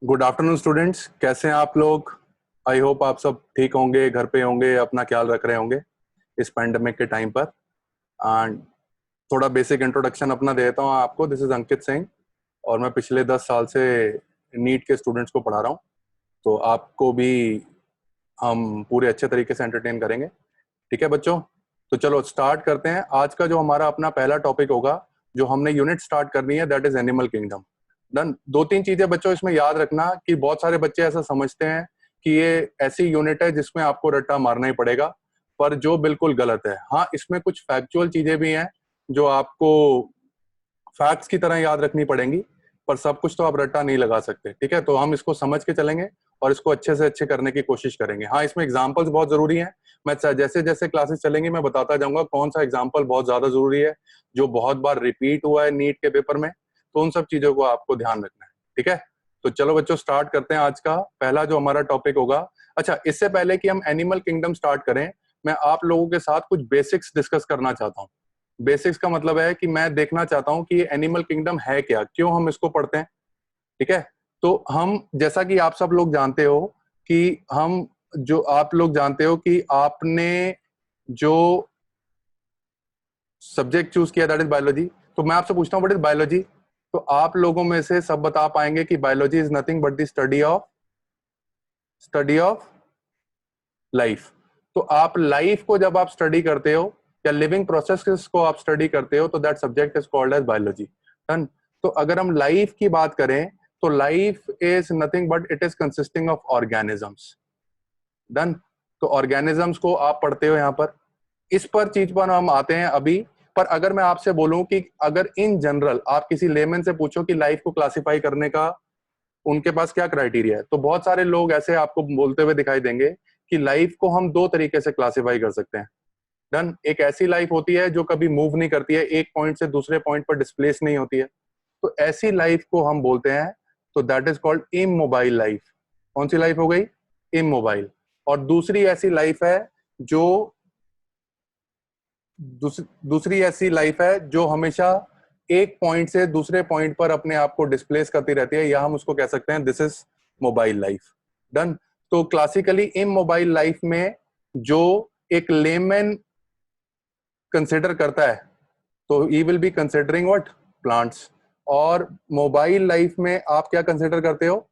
Good afternoon students, कैसे हैं आप लोग। आई होप आप सब ठीक होंगे, घर पे होंगे, अपना ख्याल रख रहे होंगे इस पैंडेमिक के टाइम पर। एंड थोड़ा बेसिक इंट्रोडक्शन अपना देता हूँ आपको। दिस इज अंकित सिंह और मैं पिछले 10 साल से नीट के स्टूडेंट्स को पढ़ा रहा हूँ। तो आपको भी हम पूरे अच्छे तरीके से एंटरटेन करेंगे। ठीक है बच्चों, तो चलो स्टार्ट करते हैं। आज का जो हमारा अपना पहला टॉपिक होगा, जो हमने यूनिट स्टार्ट करनी है, that is animal kingdom. Done. दो तीन चीजें बच्चों इसमें याद रखना कि बहुत सारे बच्चे ऐसा समझते हैं कि ये ऐसी यूनिट है जिसमें आपको रट्टा मारना ही पड़ेगा, पर जो बिल्कुल गलत है। हाँ, इसमें कुछ फैक्चुअल चीजें भी हैं जो आपको फैक्ट्स की तरह याद रखनी पड़ेंगी, पर सब कुछ तो आप रट्टा नहीं लगा सकते। ठीक है, तो हम इसको समझ के चलेंगे और इसको अच्छे से अच्छे करने की कोशिश करेंगे। हाँ, इसमें एग्जाम्पल्स बहुत जरूरी हैं। मैं जैसे जैसे क्लासेस चलेंगी मैं बताता जाऊंगा कौन सा एग्जाम्पल बहुत ज्यादा जरूरी है, जो बहुत बार रिपीट हुआ है नीट के पेपर में। तो उन सब चीजों को आपको ध्यान रखना है। ठीक है, तो चलो बच्चों स्टार्ट करते हैं आज का पहला जो हमारा टॉपिक होगा। अच्छा, इससे पहले कि हम एनिमल किंगडम स्टार्ट करें, मैं आप लोगों के साथ कुछ बेसिक्स डिस्कस करना चाहता हूँ। बेसिक्स का मतलब है कि मैं देखना चाहता हूं कि ये एनिमल किंगडम है क्या, क्यों हम इसको पढ़ते हैं। ठीक है, तो हम जैसा कि आप सब लोग जानते हो कि हम जो आप लोग जानते हो कि आपने जो सब्जेक्ट चूज किया दैट इज बायोलॉजी। तो मैं आपसे पूछता हूं व्हाट इज बायोलॉजी। तो आप लोगों में से सब बता पाएंगे कि biology is nothing but the study of life. तो आप लाइफ को जब आप स्टडी करते हो या लिविंग प्रोसेस को आप स्टडी करते हो, तो that subject is called as biology. Done. तो अगर हम लाइफ की बात करें तो life is nothing but it is consisting of organisms. Done. तो ऑर्गेनिजम्स को आप पढ़ते हो यहाँ पर। इस पर चीज पर हम आते हैं अभी। पर अगर मैं आपसे बोलूं कि अगर इन जनरल आप किसी लेमन से पूछो कि लाइफ को क्लासिफाई करने का उनके पास क्या क्राइटेरिया है, तो बहुत सारे लोग ऐसे आपको बोलते हुए दिखाई देंगे कि लाइफ को हम दो तरीके से क्लासिफाई कर सकते हैं। डन। एक ऐसी लाइफ होती है जो कभी मूव नहीं करती है, एक पॉइंट से दूसरे पॉइंट पर डिस्प्लेस नहीं होती है, तो ऐसी लाइफ को हम बोलते हैं, तो that is called immobile life. कौन सी लाइफ हो गई? इमोबाइल। और दूसरी ऐसी लाइफ है जो दूसरी ऐसी लाइफ है जो हमेशा एक पॉइंट से दूसरे पॉइंट पर अपने आप को डिस्प्लेस करती रहती है, या हम उसको कह सकते हैं this is mobile life. Done. तो क्लासिकली इमोबाइल लाइफ में जो एक लेमैन कंसिडर करता है, तो he will be considering what? Plants. और मोबाइल लाइफ में आप क्या कंसिडर करते हो?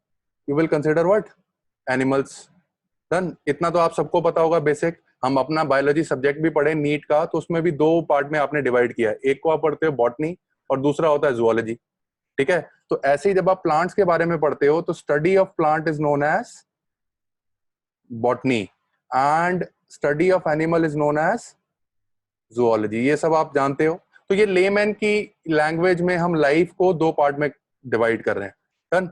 You will consider what? Animals. Done. इतना तो आप सबको पता होगा बेसिक। हम अपना बायोलॉजी सब्जेक्ट भी पढ़े नीट का, तो उसमें भी दो पार्ट में आपने डिवाइड किया है, एक को आप पढ़ते हो बॉटनी और दूसरा होता है जूलॉजी। ठीक है, तो ऐसे ही जब आप प्लांट्स के बारे में पढ़ते हो तो study of plant is known as botany and study of animal is known as zoology. ये सब आप जानते हो। तो ये लेमैन की लैंग्वेज में हम लाइफ को दो पार्ट में डिवाइड कर रहे हैं। डन।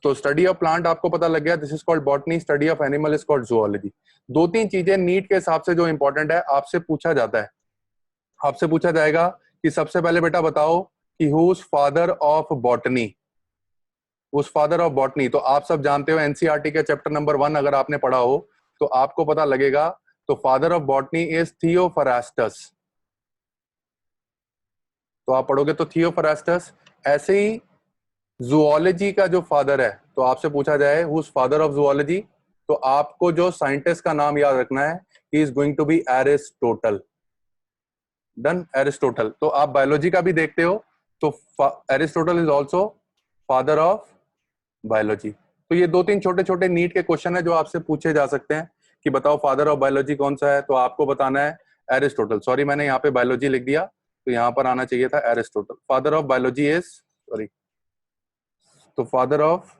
तो स्टडी ऑफ प्लांट आपको पता लग गया, this is called botany. Study of animal is called zoology. दो तीन चीजें नीट के हिसाब से जो इंपॉर्टेंट है आपसे पूछा जाता है। आपसे पूछा जाएगा कि सबसे पहले बेटा बताओ कि whose father of botany. Whose father of botany, तो आप सब जानते हो एनसीईआरटी के चैप्टर नंबर 1 अगर आपने पढ़ा हो तो आपको पता लगेगा। तो फादर ऑफ बॉटनी इज थियोफरास्टस। तो आप पढ़ोगे तो थियोफरास्टस। ऐसे ही जूलॉजी का जो फादर है, तो आपसे पूछा जाए हुज फादर ऑफ जूलॉजी, तो आपको जो साइंटिस्ट का नाम याद रखना है, he is going to be Aristotle. Done. Aristotle. तो आप बायोलॉजी का भी देखते हो, तो Aristotle is also father of biology. तो ये दो तीन छोटे छोटे नीट के क्वेश्चन है जो आपसे पूछे जा सकते हैं कि बताओ फादर ऑफ बायोलॉजी कौन सा है, तो आपको बताना है एरिस्टोटल। सॉरी, मैंने यहाँ पे बायोलॉजी लिख दिया, तो यहाँ पर आना चाहिए था Aristotle. Father of biology is, sorry, तो फादर ऑफ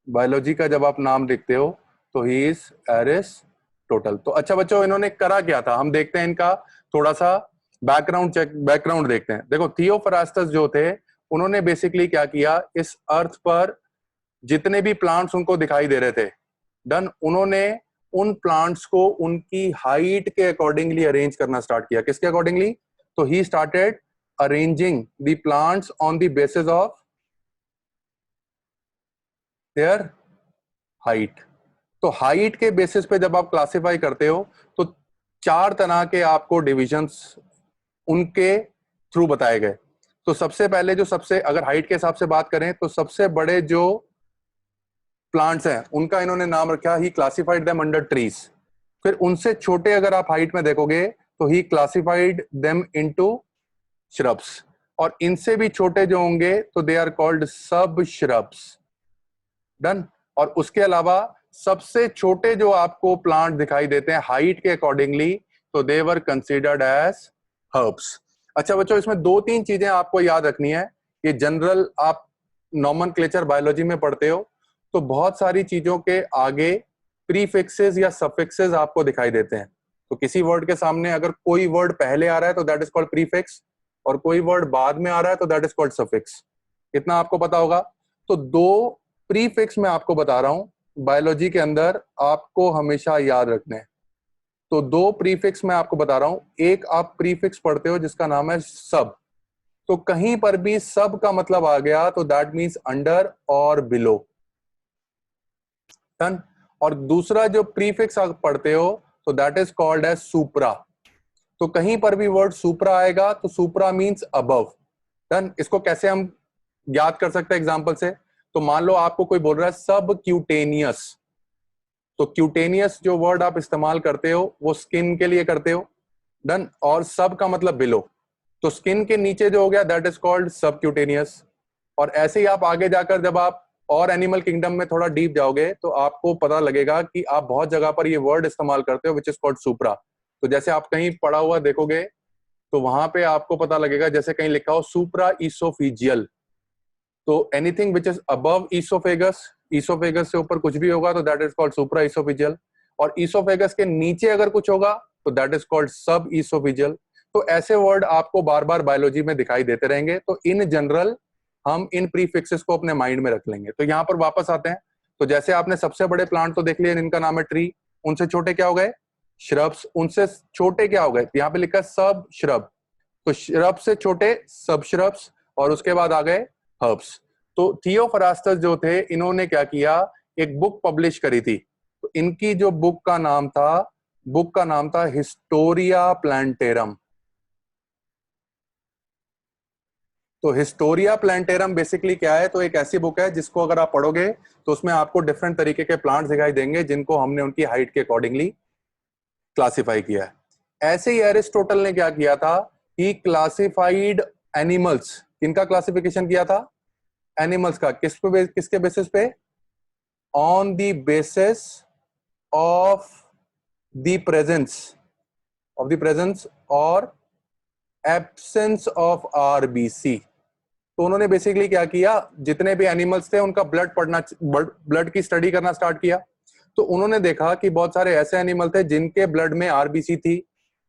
बायोलॉजी का जब आप नाम लिखते हो तो ही इज एरिस्टोटल। तो अच्छा बच्चों, इन्होंने करा क्या था हम देखते हैं, इनका थोड़ा सा बैकग्राउंड देखते हैं। देखो, थियोफरास्टस जो थे उन्होंने बेसिकली क्या किया, इस अर्थ पर जितने भी प्लांट्स उनको दिखाई दे रहे थे, डन, उन्होंने उन प्लांट्स को उनकी हाइट के अकॉर्डिंगली अरेंज करना स्टार्ट किया। किसके अकॉर्डिंगली? तो he started arranging the plants on the basis of their height. तो हाइट के बेसिस पे जब आप क्लासिफाई करते हो तो चार तरह के आपको डिविजन्स उनके थ्रू बताए गए। तो सबसे पहले जो सबसे अगर हाइट के हिसाब से बात करें तो सबसे बड़े जो प्लांट्स हैं उनका इन्होंने नाम रखा, ही क्लासिफाइड देम अंडर ट्रीज। फिर उनसे छोटे अगर आप हाइट में देखोगे तो ही क्लासिफाइड देम इनटू श्रब्स, और इनसे भी छोटे जो होंगे तो दे आर कॉल्ड सब श्रब्स। डन। और उसके अलावा सबसे छोटे जो आपको प्लांट दिखाई देते हैं हाइट के अकॉर्डिंगली, तो they were considered as herbs. अच्छा बच्चों, इसमें दो तीन चीजें आपको याद रखनी है। ये जनरल आप नॉमेनक्लेचर बायोलॉजी में पढ़ते हो, तो बहुत सारी चीजों के आगे प्रीफिक्सेस या सफिक्सेस आपको दिखाई देते हैं। तो किसी वर्ड के सामने अगर कोई वर्ड पहले आ रहा है तो दैट इज कॉल्ड प्रीफिक्स, और कोई वर्ड बाद में आ रहा है तो दैट इज कॉल्ड सफिक्स। इतना आपको पता होगा। तो दो प्रीफिक्स मैं आपको बता रहा हूं बायोलॉजी के अंदर आपको हमेशा याद रखने हैं। तो दो प्रीफिक्स मैं आपको बता रहा हूं। एक आप प्रीफिक्स पढ़ते हो जिसका नाम है सब, तो कहीं पर भी सब का मतलब आ गया तो दैट मींस अंडर और बिलो। डन। और दूसरा जो प्रीफिक्स आप पढ़ते हो तो दैट इज कॉल्ड एज सुप्रा। तो कहीं पर भी वर्ड सुप्रा आएगा तो सुप्रा मींस अबव। डन। इसको कैसे हम याद कर सकते हैं एग्जांपल से? तो मान लो आपको कोई बोल रहा है सब क्यूटेनियस, तो क्यूटेनियस जो वर्ड आप इस्तेमाल करते हो वो स्किन के लिए करते हो। डन। और सब का मतलब बिलो, तो स्किन के नीचे जो हो गया दैट इज कॉल्ड सब क्यूटेनियस। और ऐसे ही आप आगे जाकर जब आप और एनिमल किंगडम में थोड़ा डीप जाओगे तो आपको पता लगेगा कि आप बहुत जगह पर ये वर्ड इस्तेमाल करते हो विच इज कॉल्ड सुप्रा। तो जैसे आप कहीं पढ़ा हुआ देखोगे तो वहां पे आपको पता लगेगा, जैसे कहीं लिखा हो सुप्रा ईसोफिजियल, तो anything which is above oesophagus, oesophagus से ऊपर कुछ भी होगा तो दैट इज कॉल्ड सुप्रा ईसोफिजियल, और ईसोफेगस के नीचे अगर कुछ होगा तो दैट इज कॉल्ड सब ईसोफिजियल। तो ऐसे वर्ड आपको बार बार बायोलॉजी में दिखाई देते रहेंगे। तो इन जनरल हम इन प्रीफिक्सेस को अपने माइंड में रख लेंगे। तो यहाँ पर वापस आते हैं। तो जैसे आपने सबसे बड़े प्लांट तो देख लिए जिनका नाम है ट्री, उनसे छोटे क्या हो गए? श्रब्स। उनसे छोटे क्या हो गए? यहाँ पे लिखा है सब श्रब, तो श्रब से छोटे सब श्रब्स, और उसके बाद आ गए हर्ब्स। तो थियोफ्रास्टस जो थे इन्होंने क्या किया, एक बुक पब्लिश करी थी। तो इनकी जो बुक का नाम था हिस्टोरिया प्लांटेरम। तो हिस्टोरिया प्लांटेरम बेसिकली क्या है? तो एक ऐसी बुक है जिसको अगर आप पढ़ोगे तो उसमें आपको डिफरेंट तरीके के प्लांट्स दिखाई देंगे जिनको हमने उनकी हाइट के अकॉर्डिंगली क्लासिफाई किया है। ऐसे ही एरिस्टोटल ने क्या किया था, ही क्लासिफाइड एनिमल्स। किनका क्लासिफिकेशन किया था? एनिमल्स का। किसके बेसिस पे? On the basis of the presence और एब्सेंस ऑफ आरबीसी। तो उन्होंने बेसिकली क्या किया, जितने भी एनिमल्स थे उनका ब्लड की स्टडी करना स्टार्ट किया। तो उन्होंने देखा कि बहुत सारे ऐसे एनिमल थे जिनके ब्लड में आरबीसी थी,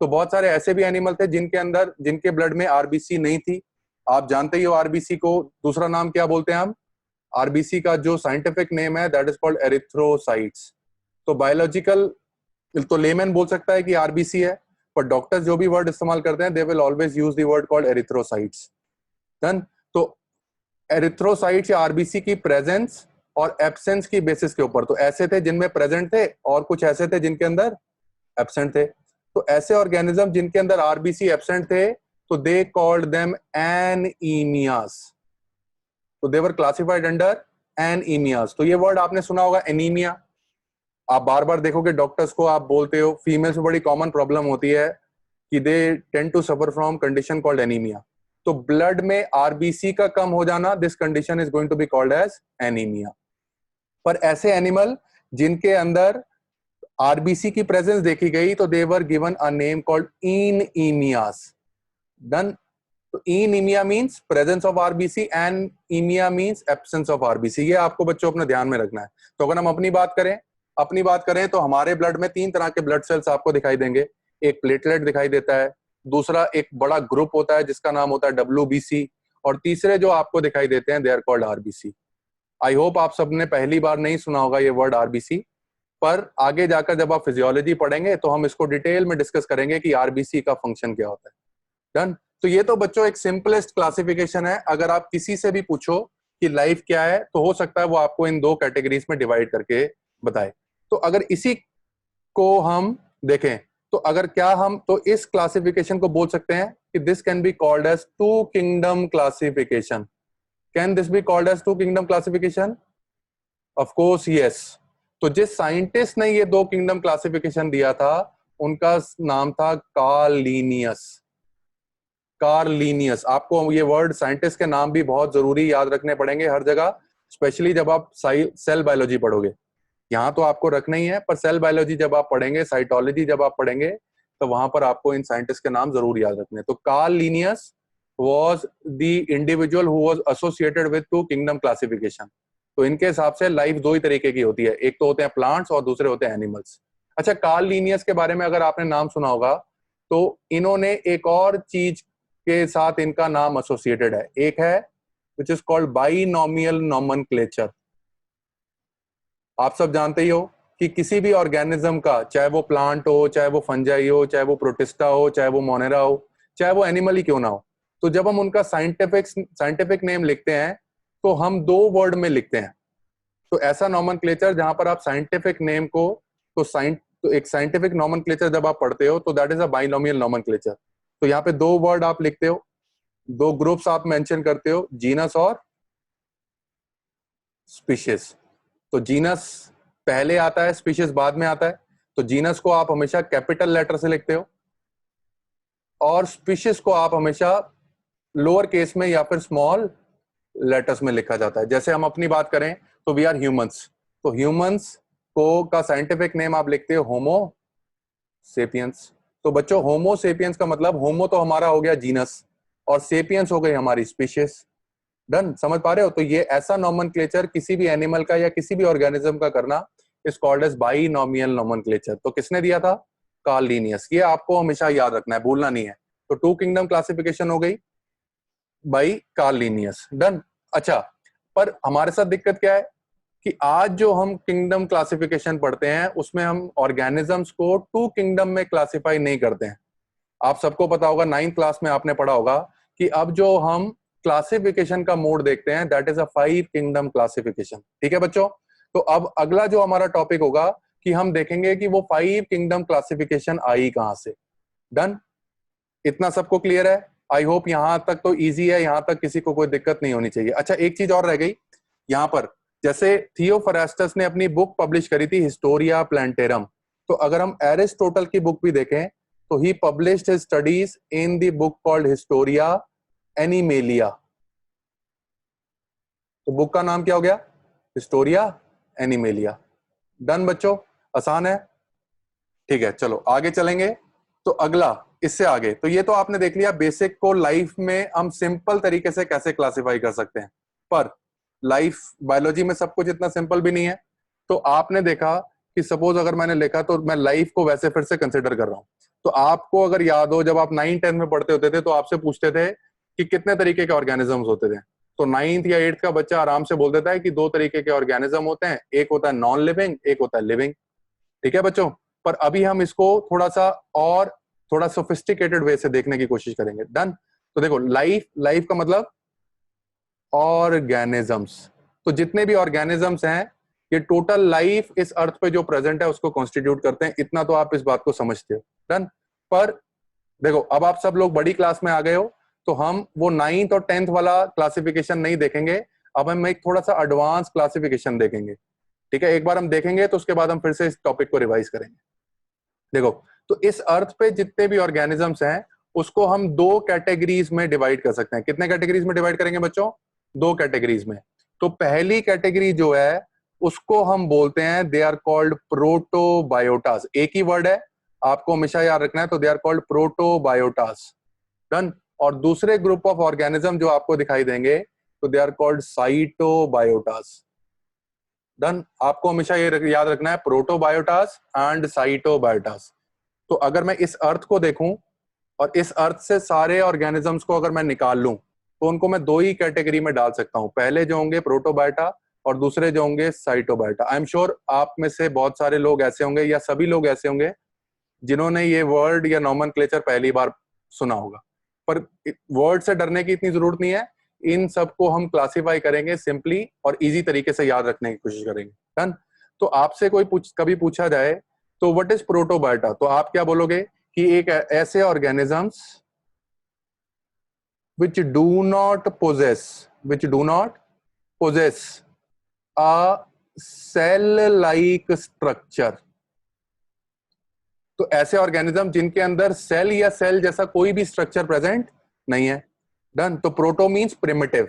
तो बहुत सारे ऐसे भी एनिमल थे जिनके ब्लड में आरबीसी नहीं थी। आप जानते ही हो आरबीसी को दूसरा नाम क्या बोलते हैं हम? आरबीसी का जो साइंटिफिक नेम है दैट इज कॉल्ड एरिथ्रोसाइट्स। तो बायोलॉजिकल तो लेमैन बोल सकता है कि आरबीसी है, पर डॉक्टर्स जो भी वर्ड इस्तेमाल करते हैं they will always use the word called erythrocytes. Done. तो एरिथ्रोसाइट्स या आरबीसी की प्रेजेंस और एब्सेंस की बेसिस के ऊपर, तो ऐसे थे जिनमें प्रेजेंट थे और कुछ ऐसे थे जिनके अंदर एब्सेंट थे। तो ऐसे ऑर्गेनिज्म जिनके अंदर आरबीसी एब्सेंट थे तो दे कॉल्ड देम एनीमियास। तो दे वर क्लासिफाइड अंडर एनीमियास। तो ये वर्ड आपने सुना होगा एनीमिया। आप बार बार देखोगे डॉक्टर्स को आप बोलते हो, फीमेल्स में बड़ी कॉमन प्रॉब्लम होती है कि they tend to suffer from condition called anaemia. तो ब्लड में आरबीसी का कम हो जाना, this condition is going to be called as anaemia. पर ऐसे एनिमल जिनके अंदर आरबीसी की प्रेजेंस देखी गई तो they were given a name called anaemias. Done. तो anaemia means presence of RBC and इमिया मींस एब्सेंस ऑफ आरबीसी। ये आपको बच्चों अपने ध्यान में रखना है। तो अगर हम अपनी बात करें तो हमारे ब्लड में 3 तरह के ब्लड सेल्स आपको दिखाई देंगे। एक प्लेटलेट दिखाई देता है, दूसरा एक बड़ा ग्रुप होता है जिसका नाम होता है डब्ल्यूबीसी, और तीसरे जो आपको दिखाई देते हैं they are called RBC. I hope आप सबने पहली बार नहीं सुना होगा ये वर्ड आरबीसी, पर आगे जाकर जब आप फिजियोलॉजी पढ़ेंगे तो हम इसको डिटेल में डिस्कस करेंगे कि आरबीसी का फंक्शन क्या होता है। डन। तो ये तो बच्चों एक सिंपलेस्ट क्लासिफिकेशन है। अगर आप किसी से भी पूछो कि लाइफ क्या है तो हो सकता है वो आपको इन 2 कैटेगरीज में डिवाइड करके बताए। तो अगर इसी को हम देखें तो अगर क्या हम तो इस क्लासिफिकेशन को बोल सकते हैं कि this can be called as two kingdom classification. Can this be called as two kingdom classification? Of course yes. तो जिस साइंटिस्ट ने ये दो किंगडम क्लासिफिकेशन दिया था उनका नाम था कार्ल लीनियस। Karl Linnaeus. आपको ये वर्ड साइंटिस्ट के नाम भी बहुत जरूरी याद रखने पड़ेंगे हर जगह, स्पेशली जब आप सेल बायोलॉजी पढ़ोगे। यहाँ तो आपको रखना ही है, पर सेल बायोलॉजी जब आप पढ़ेंगे, साइटोलॉजी जब आप पढ़ेंगे, तो वहां पर आपको इन साइंटिस्ट के नाम जरूर याद रखने हैं। तो Karl Linnaeus was the individual who was associated with two kingdom classification. तो इनके हिसाब से लाइफ दो ही तरीके की होती है, एक तो होते हैं प्लांट्स और दूसरे होते हैं एनिमल्स। अच्छा, कार्ल लीनियस के बारे में अगर आपने नाम सुना होगा तो इन्होंने एक और चीज के साथ इनका नाम एसोसिएटेड है, एक है which is called binomial nomenclature. आप सब जानते ही हो कि किसी भी ऑर्गेनिज्म का, चाहे वो प्लांट हो, चाहे वो फंजाई हो, चाहे वो प्रोटिस्टा हो, चाहे वो मोनेरा हो, चाहे वो एनिमल ही क्यों ना हो, तो जब हम उनका साइंटिफिक नेम लिखते हैं तो हम दो वर्ड में लिखते हैं। तो ऐसा नोमेनक्लेचर जहां पर आप साइंटिफिक नेम को तो एक साइंटिफिक नोमेनक्लेचर जब आप पढ़ते हो तो that is a binomial nomenclature. तो यहाँ पे दो वर्ड आप लिखते हो, दो ग्रुप्स आप मेंशन करते हो, जीनस और स्पीशीज। तो जीनस पहले आता है, स्पीशीज बाद में आता है। तो जीनस को आप हमेशा कैपिटल लेटर से लिखते हो और स्पीशीज को आप हमेशा लोअर केस में या फिर स्मॉल लेटर्स में लिखा जाता है। जैसे हम अपनी बात करें तो वी आर ह्यूमंस, तो ह्यूमंस को का साइंटिफिक नेम आप लिखते हो होमो सेपियंस। तो बच्चों, होमो सेपियंस का मतलब होमो तो हमारा हो गया जीनस और सेपियंस हो गई हमारी स्पीशीज। डन, समझ पा रहे हो? तो ये ऐसा नोमेनक्लेचर किसी भी एनिमल का या किसी भी ऑर्गेनिज्म का करना is called as binomial nomenclature. तो किसने दिया था? Carl Linnaeus. ये आपको हमेशा याद रखना है, भूलना नहीं है। तो टू किंगडम क्लासिफिकेशन हो गई बाई कार्ल लीनियस। डन। अच्छा, पर हमारे साथ दिक्कत क्या है कि आज जो हम किंगडम क्लासिफिकेशन पढ़ते हैं उसमें हम ऑर्गेनिजम्स को टू किंगडम में क्लासिफाई नहीं करते हैं। आप सबको पता होगा, 9th क्लास में आपने पढ़ा होगा कि अब जो हम क्लासिफिकेशन का मोड देखते हैं that is a 5 kingdom classification. ठीक है बच्चों? तो अब अगला जो हमारा टॉपिक होगा कि हम देखेंगे कि वो 5 किंगडम क्लासिफिकेशन आई कहां से। डन, इतना सबको क्लियर है? आई होप यहां तक तो इजी है, यहां तक किसी को कोई दिक्कत नहीं होनी चाहिए। अच्छा, एक चीज और रह गई यहां पर, जैसे थियोफरास्टस ने अपनी बुक पब्लिश करी थी हिस्टोरिया प्लांटेरम, तो अगर हम एरिस्टोटल की बुक भी देखें तो he published his studies in the book called historia animalia. तो बुक का नाम क्या हो गया? Historia animalia. डन बच्चों, आसान है? ठीक है, चलो आगे चलेंगे। तो अगला, इससे आगे, तो ये तो आपने देख लिया बेसिक को लाइफ में हम सिंपल तरीके से कैसे क्लासिफाई कर सकते हैं, पर लाइफ बायोलॉजी में सब कुछ इतना सिंपल भी नहीं है। तो आपने देखा कि सपोज अगर मैंने लिखा तो मैं लाइफ को वैसे फिर से कंसिडर कर रहा हूं। तो आपको अगर याद हो, जब आप 9th-10th में पढ़ते होते थे तो आपसे पूछते थे कि कितने तरीके के ऑर्गेनिजम्स होते थे। तो 9th या 8th का बच्चा आराम से बोल देता है कि दो तरीके के ऑर्गेनिज्म होते हैं, एक होता है नॉन लिविंग, एक होता है लिविंग। ठीक है बच्चों? पर अभी हम इसको थोड़ा सा और थोड़ा सोफिस्टिकेटेड वे से देखने की कोशिश करेंगे। डन। तो देखो, लाइफ का मतलब ऑर्गेनिजम्स। तो जितने भी ऑर्गेनिजम्स हैं ये टोटल लाइफ इस अर्थ पे जो प्रेजेंट है उसको कॉन्स्टिट्यूट करते हैं। इतना तो आप इस बात को समझते हो। डन। पर देखो, अब आप सब लोग बड़ी क्लास में आ गए हो तो हम वो 9th और 10th वाला क्लासिफिकेशन नहीं देखेंगे। अब हम एक थोड़ा सा एडवांस क्लासिफिकेशन देखेंगे। ठीक है, एक बार हम देखेंगे तो उसके बाद हम फिर से इस टॉपिक को रिवाइज करेंगे। देखो, तो इस अर्थ पे जितने भी ऑर्गेनिजम्स हैं उसको हम दो कैटेगरीज में डिवाइड कर सकते हैं। कितने कैटेगरीज में डिवाइड करेंगे बच्चों? दो कैटेगरीज में। तो पहली कैटेगरी जो है उसको हम बोलते हैं, दे आर कॉल्ड प्रोटोबायोटास। एक ही वर्ड है, आपको हमेशा याद रखना है। तो दे आर कॉल्ड प्रोटोबायोटास। डन। और दूसरे ग्रुप ऑफ ऑर्गेनिज्म जो आपको दिखाई देंगे तो दे आर कॉल्ड साइटोबायोटास। डन। आपको हमेशा ये याद रखना है, प्रोटोबायोटास एंड साइटोबायोटास। तो अगर मैं इस अर्थ को देखूं और इस अर्थ से सारे ऑर्गेनिजम्स को अगर मैं निकाल लूं तो उनको मैं दो ही कैटेगरी में डाल सकता हूं। पहले जो होंगे प्रोटोबायोटा और दूसरे जो होंगे साइटोबायोटा। आई एम श्योर आप में से बहुत सारे लोग ऐसे होंगे या सभी लोग ऐसे होंगे जिन्होंने ये वर्ड या नोमेनक्लेचर पहली बार सुना होगा। पर वर्ड से डरने की इतनी जरूरत नहीं है, इन सबको हम क्लासिफाई करेंगे सिंपली और इजी तरीके से याद रखने की कोशिश करेंगे। डन। तो आपसे कोई कभी पूछा जाए तो व्हाट इज प्रोटोबायोटा? तो आप क्या बोलोगे कि एक ऐसे organisms which do not possess a cell like structure. तो ऐसे ऑर्गेनिज्म जिनके अंदर सेल या सेल जैसा कोई भी स्ट्रक्चर प्रेजेंट नहीं है। डन। तो प्रोटो मींस प्रिमिटिव।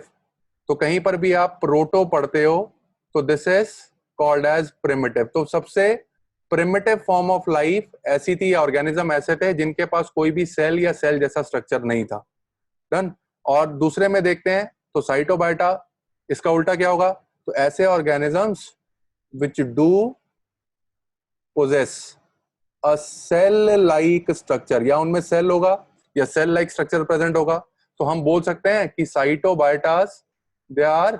तो कहीं पर भी आप प्रोटो पढ़ते हो तो this is called as primitive. तो सबसे प्रिमिटिव फॉर्म ऑफ लाइफ ऐसी थी, ऑर्गेनिज्म ऐसे थे जिनके पास कोई भी सेल या सेल जैसा स्ट्रक्चर नहीं था। डन। और दूसरे में देखते हैं तो साइटोबायोटा, इसका उल्टा क्या होगा? तो ऐसे organisms which do possess a cell like structure, या उनमें सेल होगा या सेल लाइक स्ट्रक्चर प्रेजेंट होगा, तो हम बोल सकते हैं कि cytobiotas they are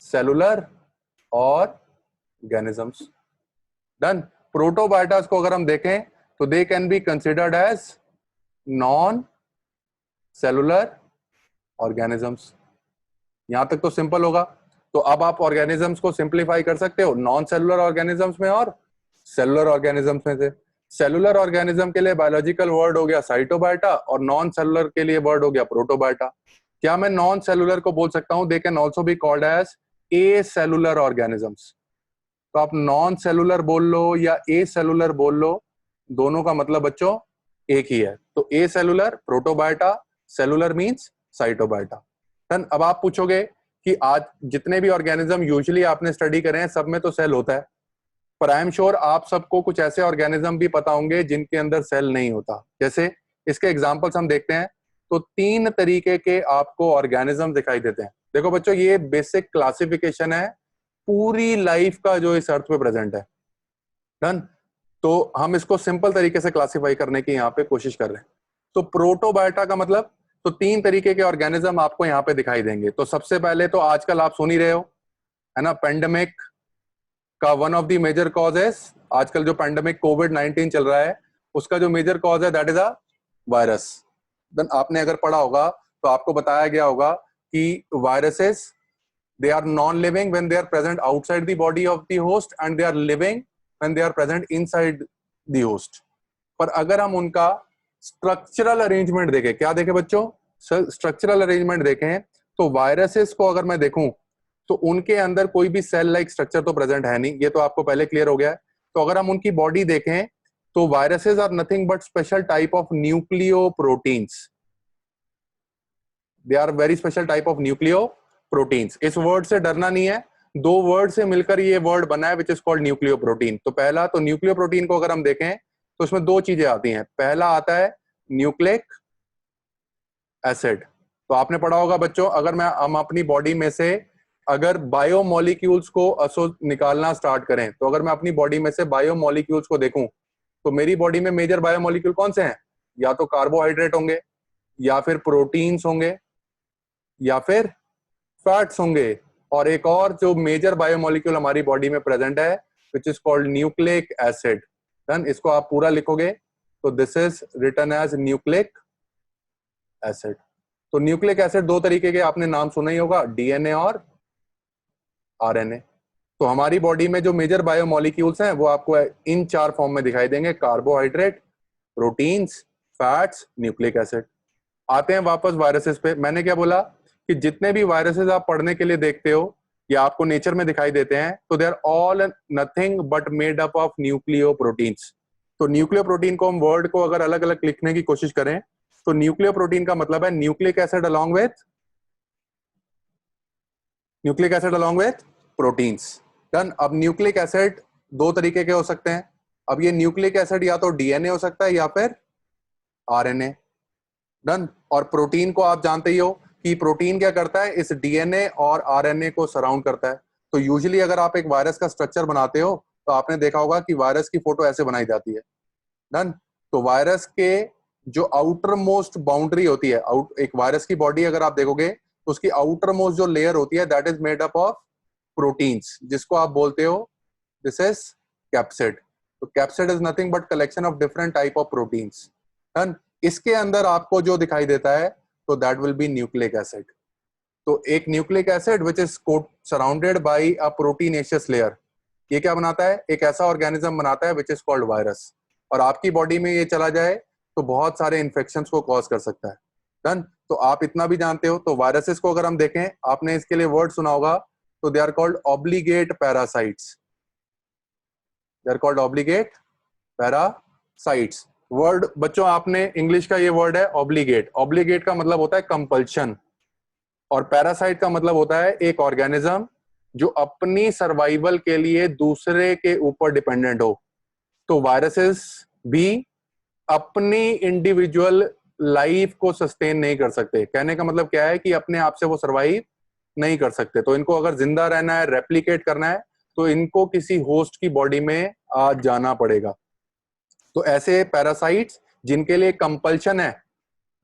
cellular organisms. Done. Protobiotas को अगर हम देखें तो they can be considered as non cellular organisms. यहां तक तो सिंपल होगा। तो अब आप ऑर्गेनिजम्स को सिंप्लीफाई कर सकते हो नॉन सेलुलर ऑर्गेनिजम्स में और सेलुलर ऑर्गेनिजम्स में से। सेलुलर ऑर्गेनिज्म के लिए बायोलॉजिकल वर्ड हो गया साइटोबायोटा और नॉन सेलुलर के लिए वर्ड हो गया प्रोटोबायोटा। क्या मैं नॉन सेलुलर को बोल सकता हूं they can also be called as acellular organisms? तो आप नॉन सेलुलर बोल लो या ए सेलुलर बोल लो, दोनों का मतलब बच्चों एक ही है। तो ए सेलुलर प्रोटोबायोटा, सेलुलर मींस साइटोबायोटा। अब आप पूछोगे कि आज जितने भी ऑर्गेनिज्म यूजुअली आपने स्टडी करे हैं सब में तो सेल होता है, पर आई एम श्योर आप सबको कुछ ऐसे ऑर्गेनिज्म भी पता होंगे जिनके अंदर सेल नहीं होता। जैसे इसके एग्जांपल्स हम देखते हैं तो 3 तरीके के आपको ऑर्गेनिज्म दिखाई देते हैं। देखो बच्चों, ये बेसिक क्लासिफिकेशन है पूरी लाइफ का जो इस अर्थ पे प्रेजेंट है। डन। तो हम इसको सिंपल तरीके से क्लासिफाई करने की यहाँ पे कोशिश कर रहे हैं। तो प्रोटोबायोटा का मतलब, तो 3 तरीके के ऑर्गेनिज्म आपको यहाँ पे दिखाई देंगे। तो सबसे पहले तो आजकल आप सुन ही रहे हो, है ना, पेंडेमिक का one of the major cause है, आजकल जो पेंडेमिक कोविड-19 चल रहा है उसका जो मेजर कॉज है that is a virus. Then आपने अगर पढ़ा होगा तो आपको बताया गया होगा कि viruses they are non-living when they are present outside the body of the host and they are living when they are present inside the host। पर अगर हम उनका स्ट्रक्चरल अरेंजमेंट देखें, क्या देखें बच्चों? स्ट्रक्चरल अरेंजमेंट देखें तो वायरसेस को अगर मैं देखूं तो उनके अंदर कोई भी सेल लाइक स्ट्रक्चर तो प्रेजेंट है नहीं, ये तो आपको पहले क्लियर हो गया है। तो अगर हम उनकी बॉडी देखें तो viruses are nothing but special type of nucleoproteins. They are very special type of nucleoproteins. इस वर्ड से डरना नहीं है, 2 वर्ड से मिलकर ये वर्ड बना है which is called nucleo protein. तो पहला तो न्यूक्लियो प्रोटीन को अगर हम देखें तो उसमें 2 चीजें आती हैं। पहला आता है न्यूक्लिक एसिड। तो आपने पढ़ा होगा बच्चों, अगर हम अपनी बॉडी में से अगर बायोमोलिक्यूल्स को निकालना स्टार्ट करें, तो अगर मैं अपनी बॉडी में से बायोमोलिक्यूल्स को देखूं तो मेरी बॉडी में मेजर बायोमोलिक्यूल कौन से हैं? या तो कार्बोहाइड्रेट होंगे, या फिर प्रोटीन्स होंगे, या फिर फैट्स होंगे, और एक और जो मेजर बायोमोलिक्यूल हमारी बॉडी में प्रेजेंट है which is called nucleic acid. Done. इसको आप पूरा लिखोगे तो this is written as nucleic acid. तो न्यूक्लिक एसिड 2 तरीके के आपने नाम सुना ही होगा, डीएनए और आरएनए। तो हमारी बॉडी में जो मेजर बायोमोलिक्यूल्स हैं वो आपको इन 4 फॉर्म में दिखाई देंगे, carbohydrate, proteins, fats, nucleic acid. आते हैं वापस वायरसेस पे। मैंने क्या बोला कि जितने भी वायरसेस आप पढ़ने के लिए देखते हो या आपको नेचर में दिखाई देते हैं तो they are all nothing but made up of nucleoproteins. तो न्यूक्लियो प्रोटीन को हम वर्ड को अगर अलग अलग लिखने की कोशिश करें तो न्यूक्लियो प्रोटीन का मतलब है nucleic acid along with proteins. Done. अब न्यूक्लिक एसिड 2 तरीके के हो सकते हैं। अब ये न्यूक्लिक एसिड या तो डीएनए हो सकता है या फिर आरएनए। डन। और प्रोटीन को आप जानते ही हो कि प्रोटीन क्या करता है, इस डीएनए और आरएनए को सराउंड करता है। तो यूजुअली अगर आप एक वायरस का स्ट्रक्चर बनाते हो तो आपने देखा होगा कि वायरस की फोटो ऐसे बनाई जाती है। डन। तो वायरस के जो आउटर मोस्ट बाउंड्री होती है, एक वायरस की बॉडी अगर आप देखोगे तो उसकी आउटर मोस्ट जो लेयर होती है that is made up of proteins, जिसको आप बोलते हो दिस इज कैप्सिड। तो capsid is nothing but collection of different type of proteins. Done. इसके अंदर आपको जो दिखाई देता है तो that will B nucleic acid. तो एक nucleic acid which is surrounded by a proteinaceous layer, ये क्या बनाता है, एक ऐसा ऑर्गेनिज्म बनाता है विच इज कॉल्ड वायरस, और आपकी बॉडी में ये चला जाए तो बहुत सारे इन्फेक्शंस को कॉज कर सकता है। डन। तो आप इतना भी जानते हो, तो वायरसेस को अगर हम देखें, आपने इसके लिए वर्ड सुना होगा, तो they are called obligate parasites. They are called obligate parasites. Word बच्चों आपने इंग्लिश का ये वर्ड है ऑब्लिगेट। ऑब्लिगेट का मतलब होता है कंपल्शन, और पैरासाइट का मतलब होता है एक ऑर्गेनिज्म जो अपनी सर्वाइवल के लिए दूसरे के ऊपर डिपेंडेंट हो। तो वायरसेस भी अपनी इंडिविजुअल लाइफ को सस्टेन नहीं कर सकते। कहने का मतलब क्या है कि अपने आप से वो सर्वाइव नहीं कर सकते। तो इनको अगर जिंदा रहना है, रेप्लिकेट करना है, तो इनको किसी होस्ट की बॉडी में आ जाना पड़ेगा। तो ऐसे पैरासाइट्स जिनके लिए कंपल्शन है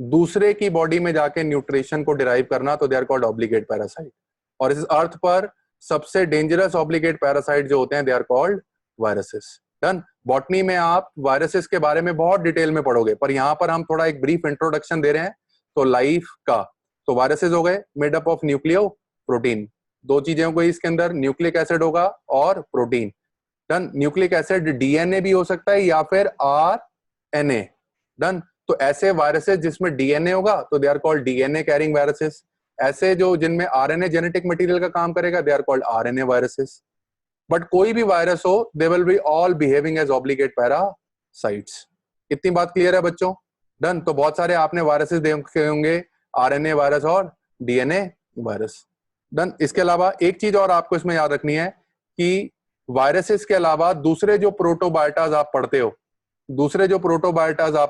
दूसरे की बॉडी में जाके न्यूट्रिशन को डिराइव करना, तो they are called obligate parasite. और इस अर्थ पर सबसे डेंजरस ऑब्लिगेट पैरासाइट जो होते हैं, they are called viruses. Done. Botany में आप वायरसेस के बारे में बहुत डिटेल में पढ़ोगे, पर यहां पर हम थोड़ा एक ब्रीफ इंट्रोडक्शन दे रहे हैं तो लाइफ का। तो वायरसेस हो गए made up of nucleo protein. दो चीजें हो गई इसके अंदर, न्यूक्लिक एसिड होगा और protein. Done. Nucleic acid DNA भी हो सकता है या फिर आरएनए। डन। तो ऐसे वायरसेस जिसमें डीएनए होगा तो they are called DNA carrying viruses. ऐसे जो जिनमें आरएनए जेनेटिक मटेरियल का काम करेगा, they are called RNA viruses. But कोई भी वायरस हो, they will be all behaving as obligate parasites. इतनी बात क्लियर है बच्चों? डन। तो बहुत सारे आपने वायरसेस देखे होंगे, आरएनए वायरस और डीएनए वायरस। डन। इसके अलावा एक चीज और आपको इसमें याद रखनी है कि वायरसेस के अलावा दूसरे जो प्रोटोबायोटास आप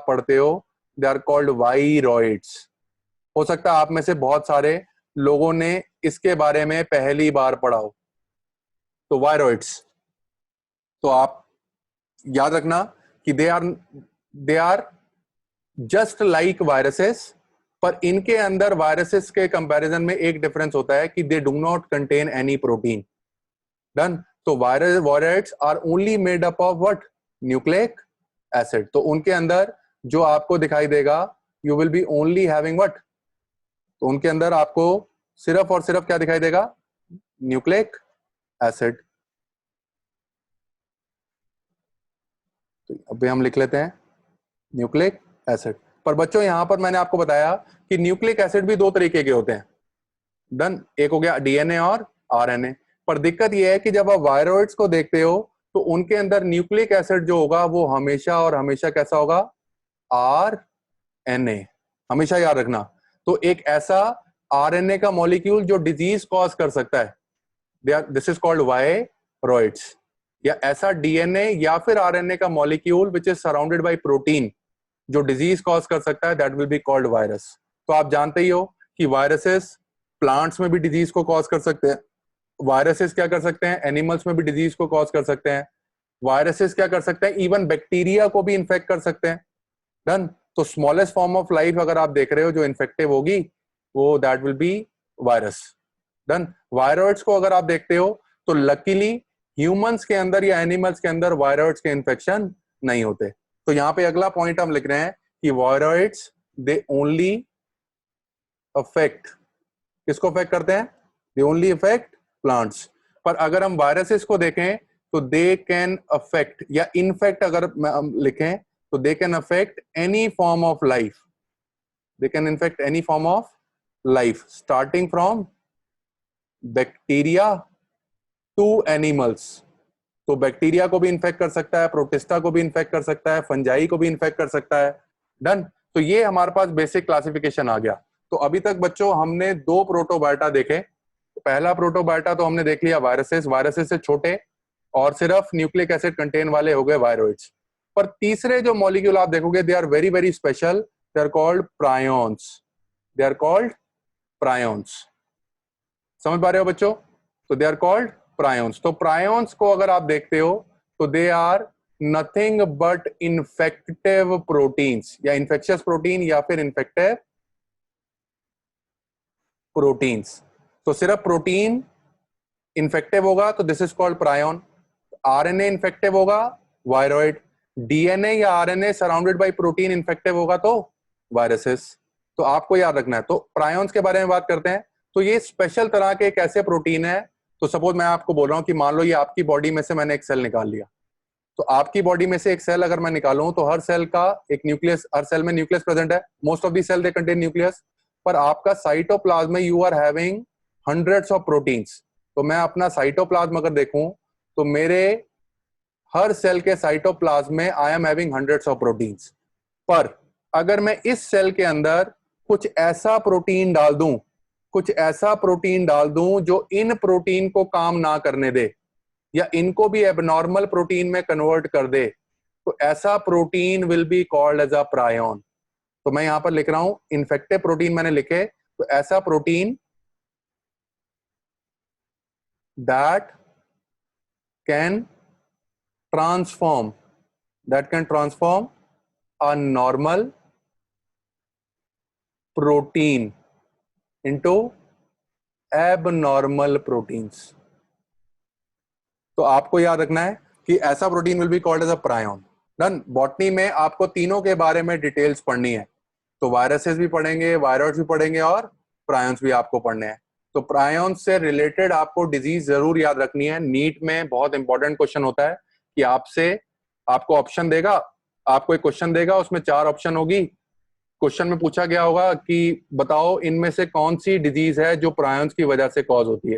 पढ़ते हो, दे आर कॉल्ड वाइरॉइड्स। हो सकता है आप में से बहुत सारे लोगों ने इसके बारे में पहली बार पढ़ा हो। तो वायरॉइड्स, तो आप याद रखना कि they are just like viruses, पर इनके अंदर वायरसेस के कंपैरिजन में एक डिफरेंस होता है कि they do not contain any protein. Done. तो viroids are only made up of what? Nucleic acid. तो उनके अंदर जो आपको दिखाई देगा, you will be only having what? तो उनके अंदर आपको सिर्फ और सिर्फ क्या दिखाई देगा? Nucleic acid. तो अभी हम लिख लेते हैं न्यूक्लिक एसिड। पर बच्चों यहां पर मैंने आपको बताया कि न्यूक्लिक एसिड भी दो तरीके के होते हैं। डन। एक हो गया डीएनए और आरएनए। पर दिक्कत यह है कि जब आप वायरॉइड्स को देखते हो तो उनके अंदर न्यूक्लिक एसिड जो होगा वो हमेशा और हमेशा कैसा होगा? आरएनए। हमेशा याद रखना। तो एक ऐसा आरएनए का मॉलिक्यूल जो डिजीज कॉज कर सकता है, दिस इज कॉल्ड वायरॉइड्स। या ऐसा डीएनए या फिर आरएनए का molecule which is surrounded by protein जो डिजीज कॉज कर सकता है, that will be called virus. तो आप जानते ही हो कि वायरसेस प्लांट्स में भी डिजीज को कॉज कर सकते हैं। वायरसेस क्या कर सकते हैं? एनिमल्स में भी डिजीज को कॉज कर सकते हैं। वायरसेस क्या कर सकते हैं? इवन बैक्टीरिया को भी इन्फेक्ट कर सकते हैं। डन। तो स्मॉलेस्ट फॉर्म ऑफ लाइफ अगर आप देख रहे हो जो इन्फेक्टिव होगी, वो that will B virus. Done. Viroids को अगर आप देखते हो तो लकीली ह्यूमंस के अंदर या एनिमल्स के अंदर वायरॉइड्स के इन्फेक्शन नहीं होते। तो यहां पे अगला पॉइंट हम लिख रहे हैं कि वायरॉइड्स दे ओनली अफेक्ट, किसको अफेक्ट करते हैं? They only affect plants. पर अगर हम वायरसेस को देखें तो दे कैन अफेक्ट, या इनफेक्ट अगर हम लिखें तो they can affect any form of life. They can infect any form of life starting from bacteria to animals. तो बैक्टीरिया को भी इन्फेक्ट कर सकता है, प्रोटिस्टा को भी इन्फेक्ट कर सकता है, फंजाई को भी इन्फेक्ट कर सकता है। डन। तो ये हमारे पास बेसिक क्लासिफिकेशन आ गया। तो अभी तक बच्चों हमने दो प्रोटोबायोटा देखे। पहला प्रोटोबायोटा तो हमने देख लिया वायरसेस, वायरसेस से छोटे और सिर्फ न्यूक्लिक एसिड कंटेन वाले हो गए वायरॉइड्स। पर तीसरे जो मॉलिक्यूल आप देखोगे, they are very very special, they are called prions. They are called prions. समझ पा रहे हो बच्चों? तो दे आर कॉल्ड प्रायोन्स। तो प्रायोन्स को अगर आप देखते हो तो they are nothing but infective proteins, या इन्फेक्शियस प्रोटीन या फिर इन्फेक्टिव प्रोटीन्स। तो सिर्फ प्रोटीन इन्फेक्टिव होगा तो this is called prion. RNA infective होगा, वायरॉइड। डीएनए या RNA surrounded by protein infective होगा तो वायरसेस। तो आपको याद रखना है। तो प्रायोन्स के बारे में बात करते हैं। तो ये स्पेशल तरह के एक ऐसे प्रोटीन है तो सपोज मैं आपको बोल रहा हूँ कि मान लो ये आपकी बॉडी में से मैंने एक सेल निकाल लिया, तो आपकी बॉडी में से एक सेल अगर मैं निकालूं तो हर सेल का एक न्यूक्लियस, हर सेल में न्यूक्लियस प्रेजेंट है, most of the cell they contain nucleus, पर आपका साइटोप्लाज्म में you are having hundreds of proteins. तो मैं अपना साइटोप्लाज्म अगर देखूं तो मेरे हर सेल के साइटोप्लाज्म में I am having hundreds of proteins, पर अगर मैं इस सेल के अंदर कुछ ऐसा प्रोटीन डाल दूं, कुछ ऐसा प्रोटीन डाल दूं जो इन प्रोटीन को काम ना करने दे या इनको भी एबनॉर्मल प्रोटीन में कन्वर्ट कर दे, तो ऐसा protein will be called as a prion. तो मैं यहां पर लिख रहा हूं इन्फेक्टिव प्रोटीन मैंने लिखे, तो ऐसा protein that can transform a normal protein into abnormal proteins। तो आपको याद रखना है कि ऐसा protein will be called as a prion. Done. Botany में आपको तीनों के बारे में डिटेल्स पढ़नी है, तो वायरसेस भी पढ़ेंगे, वायरॉइड्स भी पढ़ेंगे और प्रायोन्स भी आपको पढ़ने हैं। तो प्रायोन्स से रिलेटेड आपको डिजीज जरूर याद रखनी है। नीट में बहुत इंपॉर्टेंट क्वेश्चन होता है कि आपको ऑप्शन देगा, आपको एक क्वेश्चन देगा, उसमें 4 ऑप्शन होगी। क्वेश्चन में पूछा गया होगा कि बताओ इनमें से कौन सी डिजीज है जो प्रायोन्स की वजह से कॉज होती है।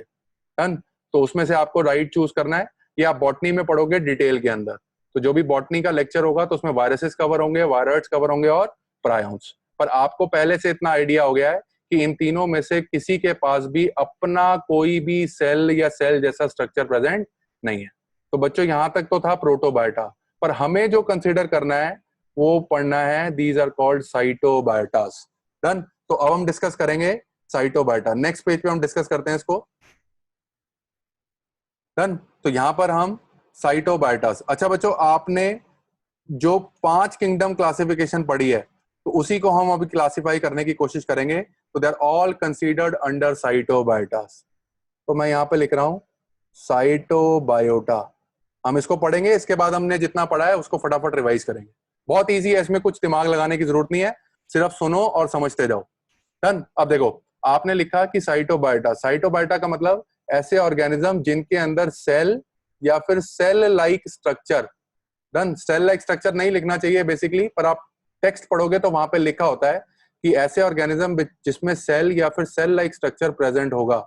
डन। तो उसमें से आपको राइट चूज करना है। ये आप बॉटनी में पढ़ोगे डिटेल के अंदर, तो जो भी बॉटनी का लेक्चर होगा तो उसमें वायरसेस कवर होंगे, वायरॉइड्स कवर होंगे और प्रायोन्स। पर आपको पहले से इतना आइडिया हो गया है कि इन तीनों में से किसी के पास भी अपना कोई भी सेल या सेल जैसा स्ट्रक्चर प्रेजेंट नहीं है। तो बच्चों यहां तक तो था प्रोटोबायोटा, पर हमें जो कंसिडर करना है वो पढ़ना है दीज आर कॉल्ड साइटोबायोटास। डन। तो अब हम डिस्कस करेंगे साइटोबायोटा। नेक्स्ट पेज पे हम डिस्कस करते हैं इसको। डन। तो यहां पर हम साइटोबायोटास। अच्छा बच्चों, आपने जो 5 किंगडम क्लासिफिकेशन पढ़ी है तो उसी को हम अभी क्लासिफाई करने की कोशिश करेंगे। तो they are all considered under cytobiotas. तो मैं यहां पे लिख रहा हूं साइटोबायोटा। हम इसको पढ़ेंगे, इसके बाद हमने जितना पढ़ा है उसको फटाफट रिवाइज करेंगे। बहुत इजी है, इसमें कुछ दिमाग लगाने की जरूरत नहीं है, सिर्फ सुनो और समझते जाओ। डन। अब देखो, आपने लिखा कि साइटोबायोटा। साइटोबायोटा का मतलब ऐसे ऑर्गेनिज्म जिनके अंदर सेल या फिर cell like structure. Done. Cell like structure नहीं लिखना चाहिए बेसिकली, पर आप टेक्स्ट पढ़ोगे तो वहां पे लिखा होता है कि ऐसे ऑर्गेनिज्म जिसमें सेल या फिर सेल लाइक स्ट्रक्चर प्रेजेंट होगा,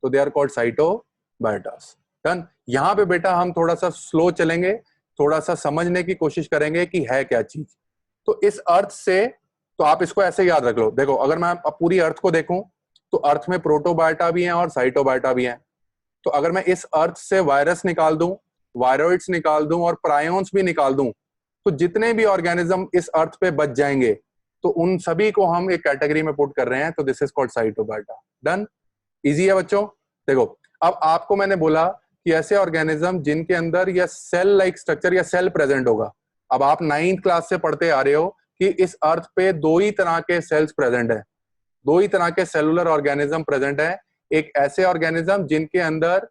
तो दे आर कॉल्ड साइटोबायोटास। डन। यहां पे बेटा हम थोड़ा सा स्लो चलेंगे, थोड़ा सा समझने की कोशिश करेंगे कि है क्या चीज। तो इस अर्थ से, तो आप इसको ऐसे याद रख लो। देखो, अगर मैं पूरी अर्थ को देखूं तो अर्थ में प्रोटोबायोटा भी हैं और साइटोबायोटा भी हैं। तो अगर मैं इस अर्थ से वायरस निकाल दूं, वायरॉइड्स निकाल दूं और प्रायोन्स भी निकाल दूं, तो जितने भी ऑर्गेनिज्म इस अर्थ पे बच जाएंगे तो उन सभी को हम एक कैटेगरी में पुट कर रहे हैं। तो this is called cytobiota. Done. Easy है बच्चों। देखो, अब आपको मैंने बोला कि ऐसे ऑर्गेनिज्म जिनके अंदर या सेल लाइक स्ट्रक्चर या सेल प्रेजेंट होगा। अब आप 9th क्लास से पढ़ते आ रहे हो कि इस अर्थ पे 2 ही तरह के सेल्स प्रेजेंट है, 2 ही तरह के सेलुलर ऑर्गेनिज्म प्रेजेंट है। एक ऐसे ऑर्गेनिज्म जिनके अंदर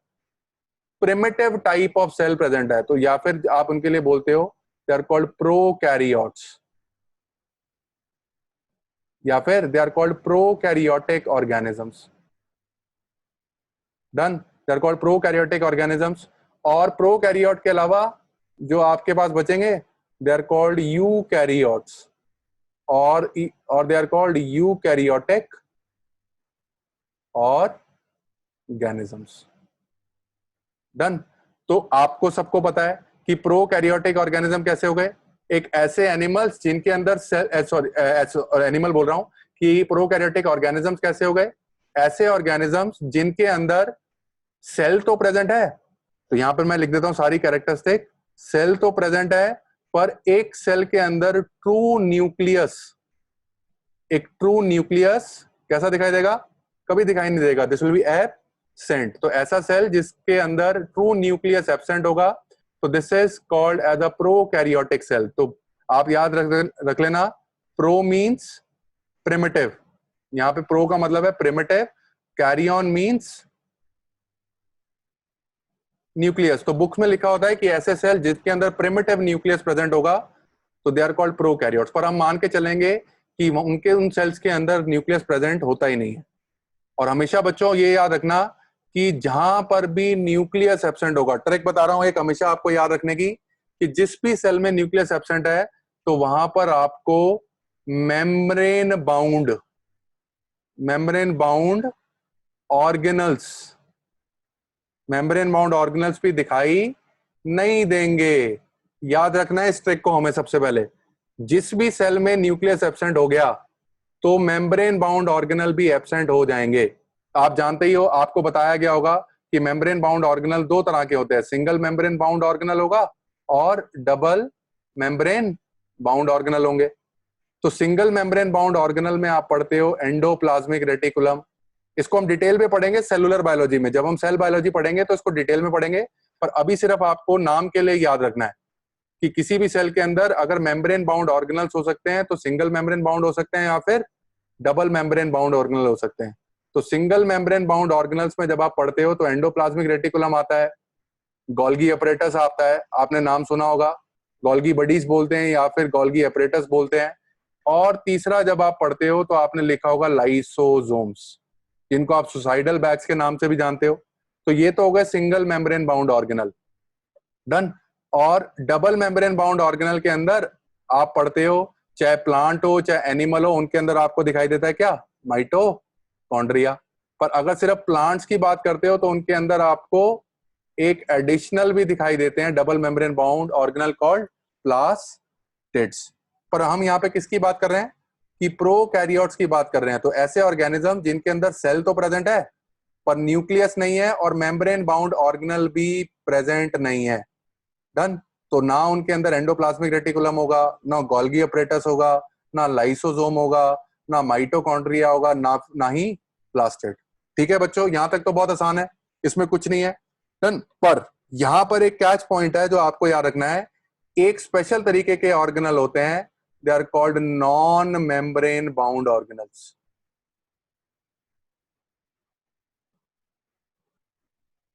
primitive type of cell present है, तो या फिर आप उनके लिए बोलते हो दे आर कॉल्ड प्रोकैरियोट्स, या फिर they are called prokaryotic organisms. Done. They are called prokaryotic organisms. और प्रोकैरियोट के अलावा जो आपके पास बचेंगे दे आर कॉल्ड यूकैरियोट्स और they are called eukaryotic organisms. Done. तो आपको सबको पता है कि प्रोकैरियोटिक ऑर्गेनिज्म कैसे हो गए। एक ऐसे एनिमल्स जिनके अंदर एनिमल बोल रहा हूं कि प्रोकैरियोटिक ऑर्गेनिजम्स कैसे हो गए, ऐसे ऑर्गेनिजम्स जिनके अंदर सेल तो प्रेजेंट है। तो यहां पर मैं लिख देता हूं सारी कैरेक्टरिस्टिक। सेल तो प्रेजेंट है, पर एक सेल के अंदर ट्रू न्यूक्लियस, एक ट्रू न्यूक्लियस कैसा दिखाई देगा, कभी दिखाई नहीं देगा। This will B absent. तो ऐसा सेल जिसके अंदर ट्रू न्यूक्लियस एब्सेंट होगा, तो this is called as a prokaryotic cell. तो आप याद रख लेना, प्रो मींस प्रिमिटिव। यहां पे प्रो का मतलब है प्रिमिटिव, कैरियन मींस न्यूक्लियस। तो बुक्स में लिखा होता है कि ऐसे सेल जिसके अंदर प्रिमिटिव न्यूक्लियस प्रेजेंट होगा तो दे आर कॉल्ड प्रोकैरियोट्स। पर हम मान के चलेंगे कि उन सेल्स के अंदर न्यूक्लियस प्रेजेंट होता ही नहीं है। और हमेशा बच्चों ये याद रखना कि जहां पर भी न्यूक्लियस एब्सेंट होगा, ट्रिक बता रहा हूं एक हमेशा आपको याद रखने की, कि जिस भी सेल में न्यूक्लियस एब्सेंट है तो वहां पर आपको मेम्ब्रेन बाउंड ऑर्गेनल्स भी दिखाई नहीं देंगे। याद रखना है इस ट्रिक को हमें। सबसे पहले जिस भी सेल में न्यूक्लियस एब्सेंट हो गया तो मेम्ब्रेन बाउंड ऑर्गेनल भी एब्सेंट हो जाएंगे। आप जानते ही हो, आपको बताया गया होगा कि मेम्ब्रेन बाउंड ऑर्गेनल दो तरह के होते हैं, सिंगल मेम्ब्रेन बाउंड ऑर्गेनल होगा और डबल मेम्ब्रेन बाउंड ऑर्गेनल होंगे। तो सिंगल मेम्ब्रेन बाउंड ऑर्गेनल में आप पढ़ते हो एंडोप्लाज्मिक रेटिकुलम। इसको हम डिटेल में पढ़ेंगे सेलुलर बायोलॉजी में, जब हम सेल बायोलॉजी पढ़ेंगे तो इसको डिटेल में पढ़ेंगे, पर अभी सिर्फ आपको नाम के लिए याद रखना है कि किसी भी सेल के अंदर अगर मेम्ब्रेन बाउंड ऑर्गेनल्स हो सकते हैं तो सिंगल मेम्ब्रेन बाउंड हो सकते हैं या फिर डबल मेम्ब्रेन बाउंड ऑर्गेनल हो सकते हैं। तो सिंगल मेम्ब्रेन बाउंड ऑर्गेनल्स में जब आप पढ़ते हो तो एंडोप्लाज्मिक रेटिकुलम आता है, गोल्गी अपरेटस आता है, आपने नाम सुना होगा, गोल्गी बडीज बोलते हैं या फिर गोल्गी अपरेटस बोलते हैं। और तीसरा जब आप पढ़ते हो तो आपने लिखा होगा लाइसोसोम्स, जिनको आप सुसाइडल बैग्स के नाम से भी जानते हो। तो ये तो हो गए single membrane bound organelle, done. और डबल मेम्ब्रेन बाउंड ऑर्गेनल के अंदर आप पढ़ते हो, चाहे प्लांट हो चाहे एनिमल हो, उनके अंदर आपको दिखाई देता है क्या, माइटोकॉन्ड्रिया। पर अगर सिर्फ प्लांट्स की बात करते हो तो उनके अंदर आपको एक एडिशनल भी दिखाई देते हैं double membrane bound organelle called plastids. पर हम यहाँ पे किसकी बात कर रहे हैं कि प्रोकैरियोट्स की बात कर रहे हैं। तो ऐसे ऑर्गेनिज्म जिनके अंदर सेल तो प्रेजेंट है पर न्यूक्लियस नहीं है और मेम्ब्रेन बाउंड ऑर्गेनल भी प्रेजेंट नहीं है, डन। तो ना उनके अंदर एंडोप्लाज्मिक रेटिकुलम होगा, ना गोल्गी अपरेटस होगा, ना लाइसोसोम होगा, ना माइटोकॉन्ड्रिया होगा, ना ही प्लास्टिड। ठीक है बच्चों, यहां तक तो बहुत आसान है, इसमें कुछ नहीं है, डन। पर यहां पर एक कैच पॉइंट है जो आपको याद रखना है। एक स्पेशल तरीके के ऑर्गेनल होते हैं, they are called non membrane bound organelles,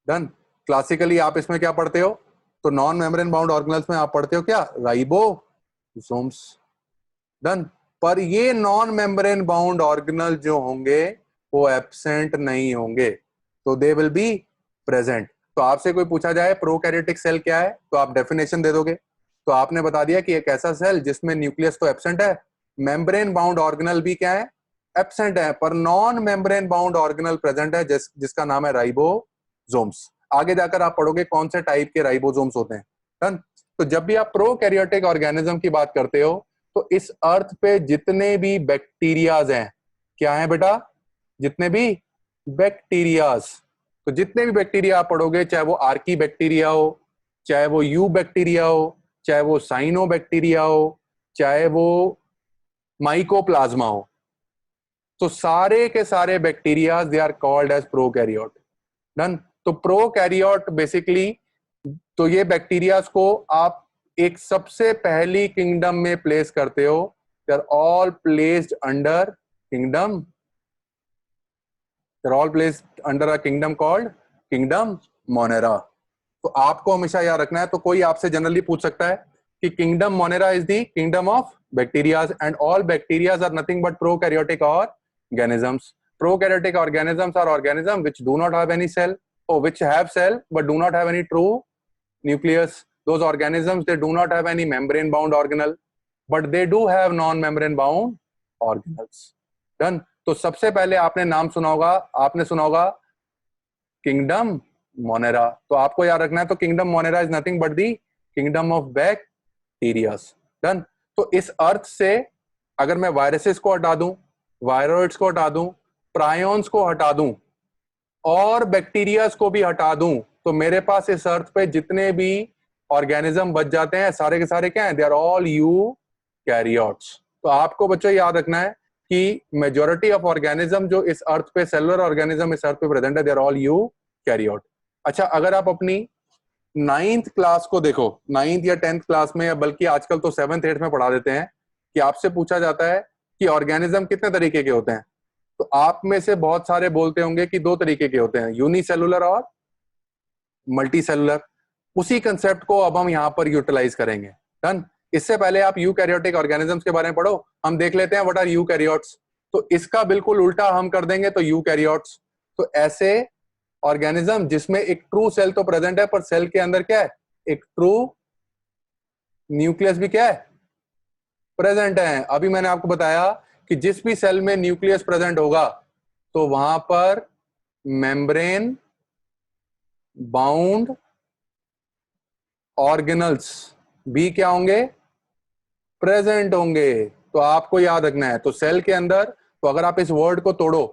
done. Classically आप इसमें क्या पढ़ते हो, तो नॉन मेम्ब्रेन बाउंड ऑर्गेनल्स में आप पढ़ते हो क्या, राइबोसोम्स, डन। पर ये नॉन मेम्ब्रेन बाउंड ऑर्गेनल जो होंगे वो एब्सेंट नहीं होंगे, तो दे विल बी प्रेजेंट। तो आपसे कोई पूछा जाए प्रोकैरियोटिक सेल क्या है तो आप डेफिनेशन दे दोगे। तो आपने बता दिया कि एक ऐसा सेल जिसमें न्यूक्लियस तो एब्सेंट है, मेम्ब्रेन बाउंड ऑर्गेनल भी क्या है, एब्सेंट है, पर non membrane bound organelle present है जिसका नाम है राइबोसोम्स। आगे जाकर आप पढ़ोगे कौन से टाइप के राइबोसोम्स होते हैं, डन। तो जब भी आप प्रोकैरियोटिक ऑर्गेनिज्म की बात करते हो तो इस अर्थ पे जितने भी बैक्टीरियाज हैं, क्या है बेटा, जितने भी बैक्टीरियाज, तो जितने भी बैक्टीरिया आप पढ़ोगे, चाहे वो आर्की बैक्टीरिया हो, चाहे वो यू बैक्टीरिया हो, चाहे वो साइनो बैक्टीरिया हो, चाहे वो माइकोप्लाज्मा हो, तो सारे के सारे bacteria they are called as prokaryote, done. तो प्रोकैरियोट बेसिकली, तो ये बैक्टीरियाज को आप एक सबसे पहली किंगडम में प्लेस करते हो, they are all placed under kingdom, they are all placed under a kingdom called kingdom Monera. तो आपको हमेशा याद रखना है, तो कोई आपसे जनरली पूछ सकता है कि kingdom Monera is the kingdom of bacterias and all bacterias are nothing but prokaryotic organisms. Prokaryotic organisms are organisms which do not have any cell, or which have cell but do not have any true nucleus. Those organisms, they do not have any membrane bound organelle, but they do have non membrane bound organelles, done. तो सबसे पहले आपने नाम सुना होगा, आपने सुना होगा किंगडम मोनेरा। तो आपको याद रखना है, तो kingdom Monera is nothing but the kingdom of bacterias, done. तो इस अर्थ से अगर मैं वायरसेस को हटा दूं, वायरोइड्स को हटा दूं, प्रायोन्स को हटा दूं और बैक्टीरियाज को भी हटा दूं, तो मेरे पास इस अर्थ पे जितने भी ऑर्गेनिज्म बच जाते हैं सारे के सारे क्या हैं, दे आर ऑल यूकैरियोट्स। तो आपको बच्चों याद रखना है कि मेजॉरिटी ऑफ ऑर्गेनिज्म जो इस अर्थ पे, सेलुलर ऑर्गेनिज्म इस अर्थ पे प्रेजेंट है, दे आर ऑल यूकैरियोट। अच्छा, अगर आप अपनी 9th क्लास को देखो, 9th या 10th क्लास में, या बल्कि आजकल तो 7th 8th में पढ़ा देते हैं, कि आपसे पूछा जाता है कि ऑर्गेनिज्म कितने तरीके के होते हैं, तो आप में से बहुत सारे बोलते होंगे कि 2 तरीके के होते हैं, यूनिसेलुलर और मल्टी सेलुलर। उसी कंसेप्ट को अब हम यहां पर यूटिलाइज करेंगे, डन। इससे पहले आप यूकैरियोटिक ऑर्गेनिजम्स के बारे में पढ़ो, हम देख लेते हैं व्हाट आर यूकैरियोट्स। तो इसका बिल्कुल उल्टा हम कर देंगे, तो यूकैरियोट्स। तो ऐसे ऑर्गेनिज्म जिसमें एक ट्रू सेल तो प्रेजेंट है, पर सेल के अंदर क्या है, एक ट्रू न्यूक्लियस भी क्या है, प्रेजेंट है। अभी मैंने आपको बताया कि जिस भी सेल में न्यूक्लियस प्रेजेंट होगा तो वहां पर मेम्ब्रेन बाउंड ऑर्गेनल्स भी क्या होंगे, प्रेजेंट होंगे। तो आपको याद रखना है, तो सेल के अंदर, तो अगर आप इस वर्ड को तोड़ो,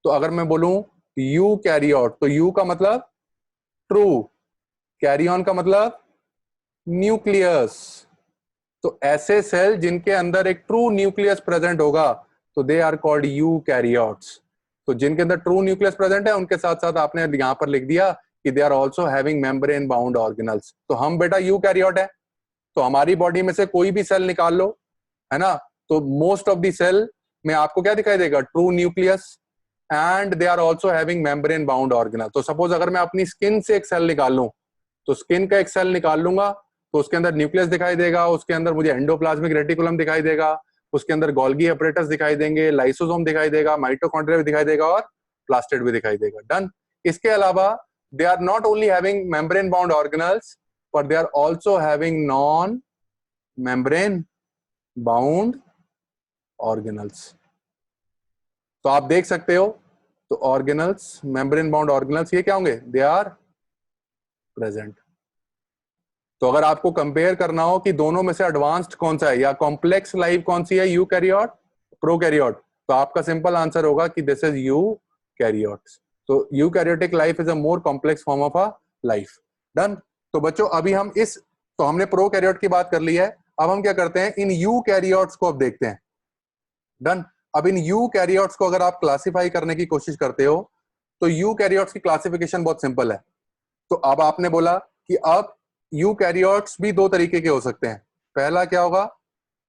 तो अगर मैं बोलूं यू कैरियोट, तो यू का मतलब ट्रू, कैरी ऑन का मतलब न्यूक्लियस। तो ऐसे सेल जिनके अंदर एक ट्रू न्यूक्लियस प्रेजेंट होगा तो they are called eukaryotes. तो जिनके अंदर ट्रू न्यूक्लियस प्रेजेंट है उनके साथ साथ आपने यहां पर लिख दिया कि they are also having membrane bound organelles. तो हम बेटा यू कैरियोट है, तो हमारी बॉडी में से कोई भी सेल निकाल लो, है ना, तो मोस्ट ऑफ द सेल में आपको क्या दिखाई देगा, true nucleus, and they are also having membrane bound organelle. तो सपोज अगर मैं अपनी स्किन से एक सेल निकाल लूं, तो स्किन का एक सेल निकाल लूंगा तो उसके अंदर न्यूक्लियस दिखाई देगा, उसके अंदर मुझे एंडोप्लाज्मिक रेटिकुलम दिखाई देगा, उसके अंदर गोल्गी एपरेटस दिखाई देंगे, लाइसोसोम दिखाई देगा, माइटोकॉन्ड्रिया भी दिखाई देगा और प्लास्टिड भी दिखाई देगा। डन। इसके अलावा they are not only having membrane bound organelles, पर they are also having non membrane bound organelles. तो आप देख सकते हो, तो ऑर्गेनल्स, मेम्ब्रेन बाउंड ऑर्गेनल्स, ये क्या होंगे, दे आर प्रेजेंट। तो अगर आपको कंपेयर करना हो कि दोनों में से एडवांस्ड कौन सा है या कॉम्प्लेक्स लाइफ कौन सी है, यूकैरियोट प्रोकैरियोट, तो आपका सिंपल आंसर होगा कि दिस इज यूकैरियोट्स। तो eukaryotic life is a more complex form of a life. Done. तो बच्चों अभी हम इस, तो हमने प्रोकैरियोट की बात कर ली है, अब हम क्या करते हैं, इन यूकैरियोट्स को अब देखते हैं। डन। अब इन यूकैरियोट्स को अगर आप क्लासिफाई करने की कोशिश करते हो तो यूकैरियोट्स की क्लासिफिकेशन बहुत सिंपल है। तो अब आपने बोला कि अब यूकैरियोट्स भी दो तरीके के हो सकते हैं। पहला क्या होगा,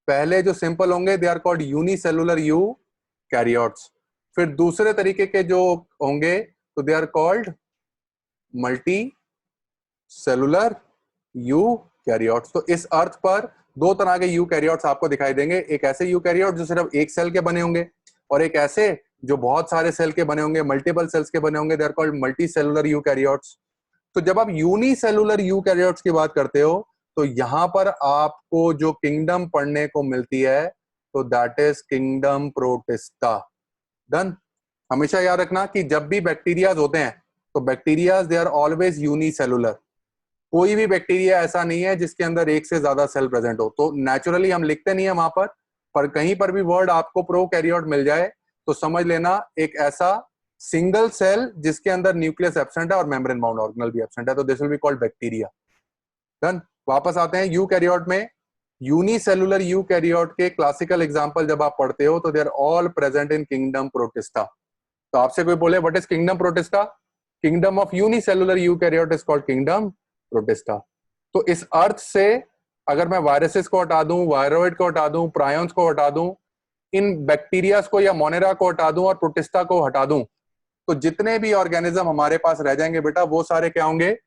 पहले जो सिंपल होंगे they are called unicellular eukaryotes. फिर दूसरे तरीके के जो होंगे तो they are called multicellular eukaryotes. तो इस अर्थ पर दो तरह के यूकैरियोट्स आपको दिखाई देंगे, एक ऐसे यूकैरियोट जो सिर्फ एक सेल के बने होंगे और एक ऐसे जो बहुत सारे सेल के बने होंगे, मल्टीपल सेल्स के बने होंगे, they are called multicellular eukaryotes. तो जब आप यूनिसेलुलर यूकैरियोट्स की बात करते हो तो यहां पर आपको जो किंगडम पढ़ने को मिलती है तो that is kingdom protista. Done. हमेशा याद रखना कि जब भी बैक्टीरियाज होते हैं तो bacterias they are always unicellular. कोई भी बैक्टीरिया ऐसा नहीं है जिसके अंदर एक से ज्यादा सेल प्रेजेंट हो। तो नेचुरली हम लिखते नहीं है वहां पर कहीं पर भी वर्ड आपको प्रोकैरियोट मिल जाए तो समझ लेना एक ऐसा सिंगल सेल जिसके अंदर न्यूक्लियस एब्सेंट है और मेम्ब्रेन बाउंड ऑर्गेनल भी एब्सेंट है, तो this will be called bacteria. Done. वापस आते हैं यूकैरियोट में। यूनिसेलुलर यूकैरियोट के क्लासिकल एग्जांपल जब आप पढ़ते हो तो they are all present in kingdom Protista. तो आपसे कोई बोले what is kingdom Protista, kingdom of unicellular eukaryote is called kingdom Protista. तो इस अर्थ से अगर मैं वायरसेस को हटा दूं, वायरोइड को हटा दूं, प्रायंस को हटा दूं, इन बैक्टीरियाज को या मोनेरा को हटा दूं और प्रोटिस्टा को हटा दूं, तो जितने भी ऑर्गेनिज्म हमारे पास रह जाएंगे बेटा वो सारे क्या होंगे,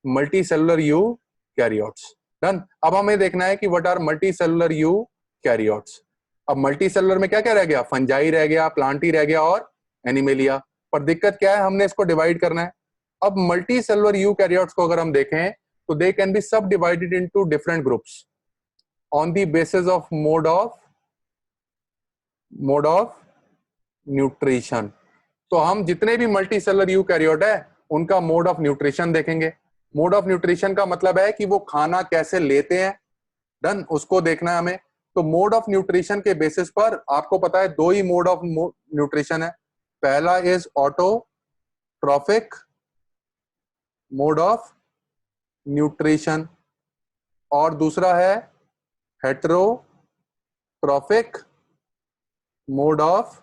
मल्टी सेलुलर यूकैरियोट्स। डन। अब हमें देखना है कि what are multicellular eukaryotes. अब मल्टी सेलुलर में क्या क्या रह गया, फंजाई रह गया, प्लांटी रह गया और एनिमेलिया। पर दिक्कत क्या है, हमने इसको डिवाइड करना है। अब मल्टी सेलुलर यूकैरियोट्स को अगर हम देखें तो दे कैन बी सब divided into different groups on the basis of mode of nutrition. तो हम जितने भी मल्टी सेलुलर यूकैरियोट है उनका मोड ऑफ न्यूट्रिशन देखेंगे। मोड ऑफ न्यूट्रिशन का मतलब है कि वो खाना कैसे लेते हैं। डन। उसको देखना है हमें। तो मोड ऑफ न्यूट्रिशन के बेसिस पर आपको पता है दो ही मोड ऑफ न्यूट्रिशन है। पहला is autotrophic mode of nutrition और दूसरा है हेटेरोट्रॉफिक मोड ऑफ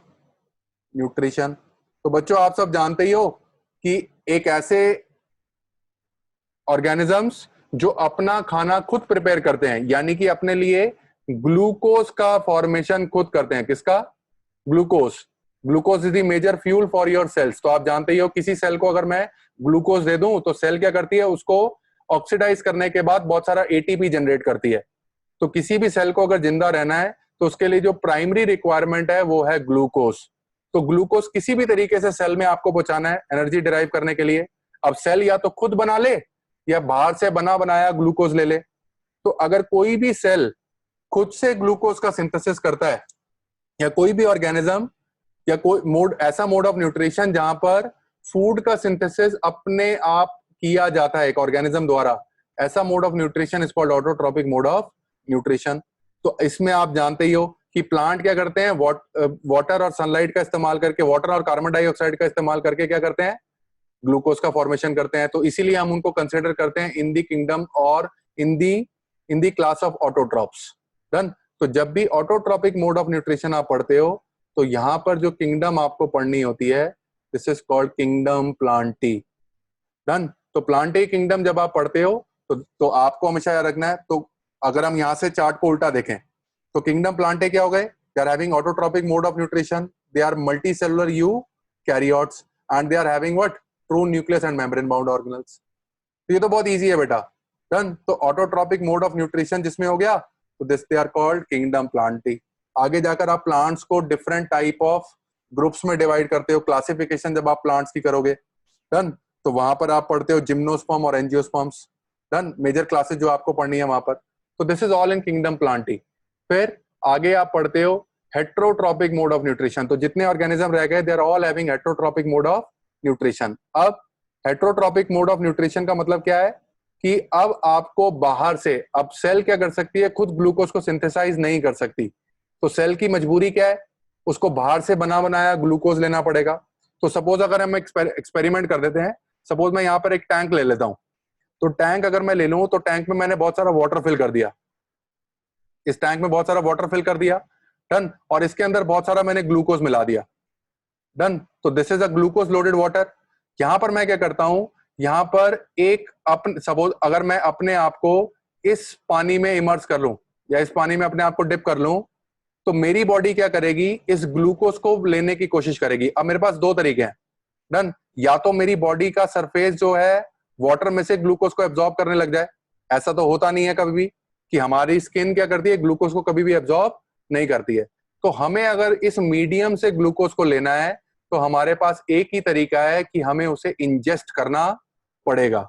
न्यूट्रिशन। तो बच्चों आप सब जानते ही हो कि एक ऐसे ऑर्गेनिजम्स जो अपना खाना खुद प्रिपेयर करते हैं, यानी कि अपने लिए ग्लूकोज का फॉर्मेशन खुद करते हैं। किसका, glucose. Glucose is the major fuel for your cells. तो आप जानते ही हो किसी सेल को अगर मैं ग्लूकोज दे दूं तो सेल क्या करती है, उसको ऑक्सीडाइज करने के बाद बहुत सारा एटीपी जनरेट करती है। तो किसी भी सेल को अगर जिंदा रहना है तो उसके लिए जो प्राइमरी रिक्वायरमेंट है वो है ग्लूकोज। तो ग्लूकोज किसी भी तरीके से सेल में आपको पहुंचाना है एनर्जी डिराइव करने के लिए, अब सेल या तो खुद बना ले या बाहर से बना बनाया ग्लूकोज ले ले। तो अगर कोई भी सेल खुद से ग्लूकोज का सिंथेसिस करता है, या कोई भी ऑर्गेनिज्म या कोई मोड, ऐसा मोड ऑफ न्यूट्रिशन जहां पर फूड का सिंथेसिस अपने आप किया जाता है एक ऑर्गेनिज्म द्वारा, ऐसा mode of nutrition is called autotrophic mode of nutrition. तो इसमें आप जानते ही हो कि प्लांट क्या करते हैं, वाटर और सनलाइट का इस्तेमाल करके, वाटर और कार्बन डाइऑक्साइड का इस्तेमाल करके क्या करते हैं, ग्लूकोज का फॉर्मेशन करते हैं। तो इसीलिए हम उनको कंसिडर करते हैं इन दी किंगडम और इन दी क्लास ऑफ ऑटोट्रॉप्स। डन। तो जब भी ऑटोट्रॉपिक मोड ऑफ न्यूट्रिशन आप पढ़ते हो तो यहां पर जो किंगडम आपको पढ़नी होती है, this is called kingdom Plantae. Done. तो प्लांटी किंगडम जब आप पढ़ते हो तो आपको हमेशा याद रखना है। तो अगर हम यहां से चार्ट को उल्टा देखें तो किंगडम प्लांटे क्या हो गए, they are having autotrophic mode of nutrition, they are multicellular eukaryotes and they are having what, true nucleus and membrane bound organelles. तो ये तो बहुत इजी है बेटा। डन। तो ऑटोट्रॉपिक मोड ऑफ न्यूट्रिशन जिसमें हो गया, तो this they are called kingdom Plantae. आगे जाकर आप प्लांट्स को डिफरेंट टाइप ऑफ ग्रुप्स में डिवाइड करते हो, क्लासिफिकेशन जब आप प्लांट्स की करोगे। डन। तो वहां पर आप पढ़ते हो जिम्नोस्पर्म और एंजियोस्पर्म्स। डन। मेजर क्लासेस जो आपको पढ़नी है वहां पर। तो this is all in kingdom Plantae. फिर आगे आप पढ़ते हो हेट्रोट्रॉपिक मोड ऑफ न्यूट्रिशन। तो जितने ऑर्गेनिज्म रह गए, they are all having heterotrophic mode of nutrition. अब हेट्रोट्रॉपिक मोड ऑफ न्यूट्रिशन का मतलब क्या है कि अब आपको बाहर से, अब सेल क्या कर सकती है, खुद ग्लूकोज को सिंथेसाइज नहीं कर सकती। तो सेल की मजबूरी क्या है, उसको बाहर से बना बनाया ग्लूकोज लेना पड़ेगा। तो सपोज अगर हम एक्सपेरिमेंट कर देते हैं, सपोज मैं यहां पर एक टैंक ले लेता हूं। तो टैंक अगर मैं ले लूं तो टैंक में मैंने बहुत सारा वाटर फिल कर दिया, इस टैंक में बहुत सारा वाटर फिल कर दिया। डन। और इसके अंदर बहुत सारा मैंने ग्लूकोज मिला दिया। डन। तो this is a glucose loaded water. यहां पर मैं क्या करता हूं, यहां पर एक सपोज अगर मैं अपने आप को इस पानी में इमर्स कर लूं या इस पानी में अपने आप को डिप कर लूं, तो मेरी बॉडी क्या करेगी, इस ग्लूकोज को लेने की कोशिश करेगी। अब मेरे पास दो तरीके हैं। डन। या तो मेरी बॉडी का सरफेस जो है वाटर में से ग्लूकोज को एब्जॉर्ब करने लग जाए। ऐसा तो होता नहीं है कभी भी कि हमारी स्किन क्या करती है, ग्लूकोज को कभी भी एब्जॉर्ब नहीं करती है। तो हमें अगर इस मीडियम से ग्लूकोज को लेना है तो हमारे पास एक ही तरीका है कि हमें उसे इंजेस्ट करना पड़ेगा।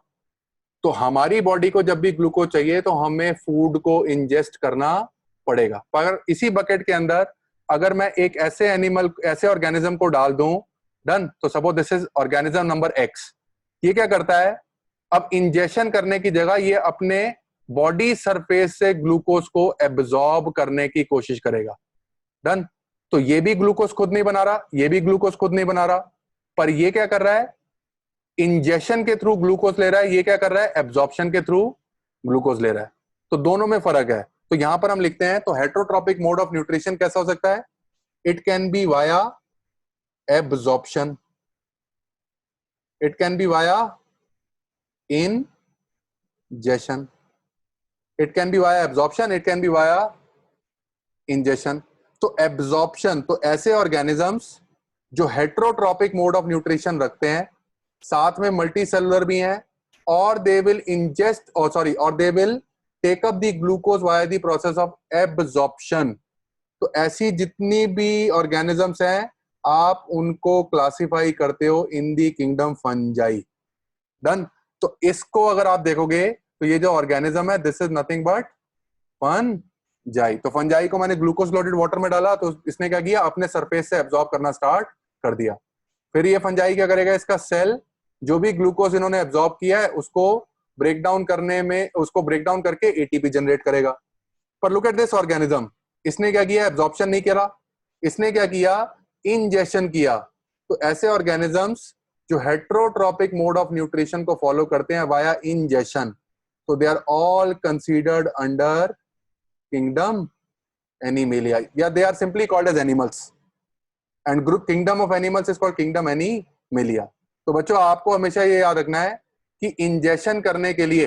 तो हमारी बॉडी को जब भी ग्लूकोज चाहिए तो हमें फूड को इंजेस्ट करना पड़ेगा। पर इसी बकेट के अंदर अगर मैं एक ऐसे एनिमल, ऐसे ऑर्गेनिज्म को डाल दूं, डन, तो suppose this is organism number x. ये क्या करता है, अब इंजेक्शन करने की जगह ये अपने बॉडी सरफेस से ग्लूकोज को एब्जॉर्ब करने की कोशिश करेगा। डन। तो ये भी ग्लूकोज खुद नहीं बना रहा, ये भी ग्लूकोज खुद नहीं बना रहा, पर ये क्या कर रहा है, इंजेक्शन के थ्रू ग्लूकोज ले रहा है। ये क्या कर रहा है, एब्जॉर्प्शन के थ्रू ग्लूकोज ले रहा है। तो दोनों में फर्क है। तो यहां पर हम लिखते हैं, तो हेट्रोट्रॉपिक मोड ऑफ न्यूट्रिशन कैसा हो सकता है, it can be via absorption, it can be via ingestion, it can be via absorption, it can be via ingestion। तो एब्जॉर्प्शन, तो ऐसे ऑर्गेनिजम्स जो हेट्रोट्रॉपिक मोड ऑफ न्यूट्रिशन रखते हैं, साथ में मल्टी सेलुलर भी हैं, और दे विल इंजेस्ट और they will take up the glucose via the process of absorption. तो ऐसी जितनी भी ऑर्गेनिजम्स हैं आप उनको क्लासिफाई करते हो इन दी किंगडम फंजाई। डन। तो इसको अगर आप देखोगे तो ये जो ऑर्गेनिज्म है, this is nothing but fungi. तो फंजाई को मैंने ग्लूकोज लोडेड वाटर में डाला तो इसने क्या किया, अपने सरफेस से एब्जॉर्ब करना स्टार्ट कर दिया। फिर ये फंजाई क्या करेगा, इसका सेल जो भी ग्लूकोज इन्होंने एब्जॉर्ब किया है उसको ब्रेक डाउन करने में, उसको ब्रेक डाउन करके एटीपी जनरेट करेगा। पर लुक एट दिस ऑर्गेनिज्म, इसने क्या किया, एब्जॉर्प्शन नहीं करा, इसने क्या किया, इंजेक्शन किया। तो ऐसे ऑर्गेनिजम्स जो हेट्रोट्रॉपिक मोड ऑफ न्यूट्रिशन को फॉलो करते हैं वाया इंजेक्शन, तो they are all considered under kingdom animalia, या they are simply called as animals, and group kingdom of animals is called kingdom animalia. तो बच्चों आपको हमेशा ये याद रखना है कि इंजेक्शन करने के लिए,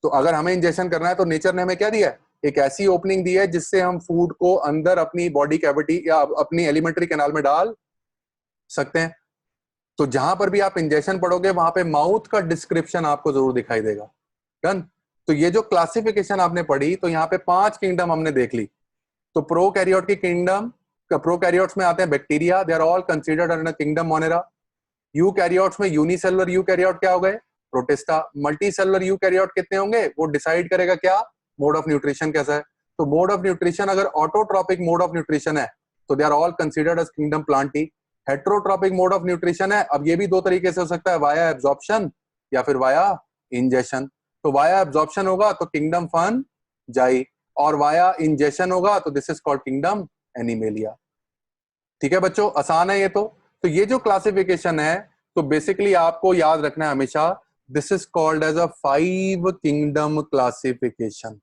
तो अगर हमें इंजेक्शन करना है तो नेचर ने हमें क्या दिया है, एक ऐसी ओपनिंग दी है जिससे हम फूड को अंदर अपनी बॉडी कैविटी या अपनी एलिमेंट्री कैनाल में डाल सकते हैं। तो जहां पर भी आप इंजेक्शन पढ़ोगे वहां पे माउथ का डिस्क्रिप्शन आपको जरूर दिखाई देगा। डन। तो ये जो क्लासिफिकेशन आपने पढ़ी, तो यहाँ पे 5 किंगडम हमने देख ली। तो प्रोकैरियोट की किंगडम, प्रोकैरियोट्स में आते हैं bacteria, they are all considered under kingdom Monera. Eukaryotes में यूनिसेलुलर यूकैरियोट क्या हो गए? प्रोटिस्टा। मल्टी सेलुलर यूकैरियोट कितने होंगे? वो डिसाइड करेगा क्या? मोड ऑफ न्यूट्रिशन कैसा है। तो मोड ऑफ न्यूट्रिशन अगर ऑटोट्रॉपिक मोड ऑफ न्यूट्रिशन है तो they are all considered as kingdom Plantae. Heterotrophic mode of nutrition है, अब ये भी दो तरीके से हो सकता है, वाया एब्जॉर्प्शन या फिर वाया इंजेशन। तो वाया एब्जॉर्प्शन होगा तो किंगडम फन जाई, और वाया इंजेशन होगा तो this is called kingdom animalia. ठीक है बच्चों, आसान है ये तो ये जो क्लासिफिकेशन है तो बेसिकली आपको याद रखना है हमेशा, this is called as a 5 kingdom classification.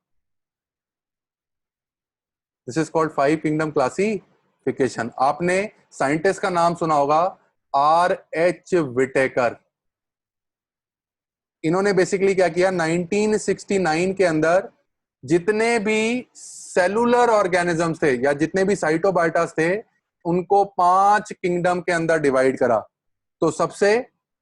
This is called 5 kingdom classification. आपने साइंटिस्ट का नाम सुना होगा, R.H. विटेकर। इन्होंने बेसिकली क्या किया, 1969 के अंदर जितने भी सेलुलर ऑर्गेनिजम्स थे या जितने भी साइटोबायोटास थे उनको 5 किंगडम के अंदर डिवाइड करा। तो सबसे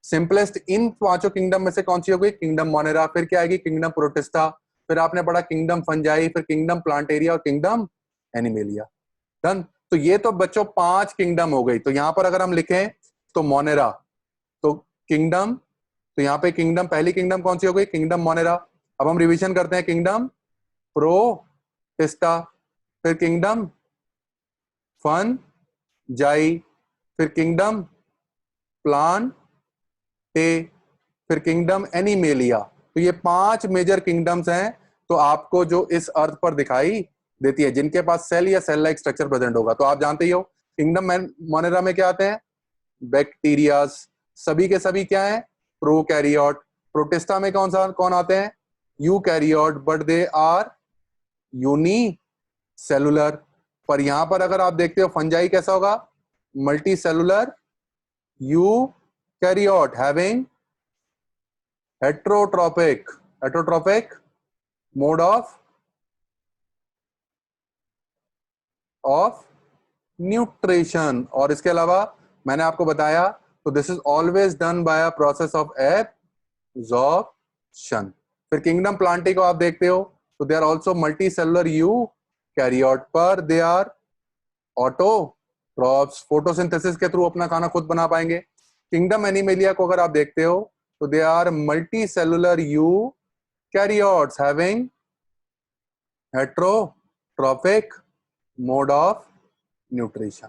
सिंपलेस्ट इन पांचों किंगडम में से कौन सी हो गई? Kingdom Monera. फिर क्या आएगी? Kingdom protista. फिर आपने पढ़ा किंगडम फंजाई, फिर किंगडम प्लांटेरिया और किंगडम एनिमेलिया। डन। तो ये तो बच्चों 5 किंगडम हो गई। तो यहां पर अगर हम लिखें तो मोनेरा, तो किंगडम, तो यहाँ पे किंगडम, पहली किंगडम कौन सी हो गई? Kingdom Monera. अब हम रिवीजन करते हैं, किंगडम प्रोटिस्टा, फिर किंगडम फन जाई, फिर किंगडम प्लांटे, फिर किंगडम एनिमेलिया। तो ये 5 मेजर किंगडम्स हैं तो आपको जो इस अर्थ पर दिखाई देती है, जिनके पास सेल या सेल लाइक स्ट्रक्चर प्रेजेंट होगा। तो आप जानते ही हो किंगडम मोनेरा में क्या आते हैं? बैक्टीरियाज, सभी के सभी क्या है? प्रोकैरियोट। प्रोटिस्टा में कौन आते हैं? Eukaryote, but they are unicellular. पर यहां पर अगर आप देखते हो फंजाई कैसा होगा? Multicellular eukaryote having heterotrophic mode of nutrition. और इसके अलावा मैंने आपको बताया तो this is always done by a process of absorption. फिर किंगडम प्लांटी को आप देखते हो तो they are also multicellular eukaryote, पर दे आर ऑटोट्रॉप्स, फोटोसिंथेसिस के थ्रू अपना खाना खुद बना पाएंगे। किंगडम एनिमेलिया को अगर आप देखते हो तो they are multicellular eukaryotes having heterotrophic mode of nutrition.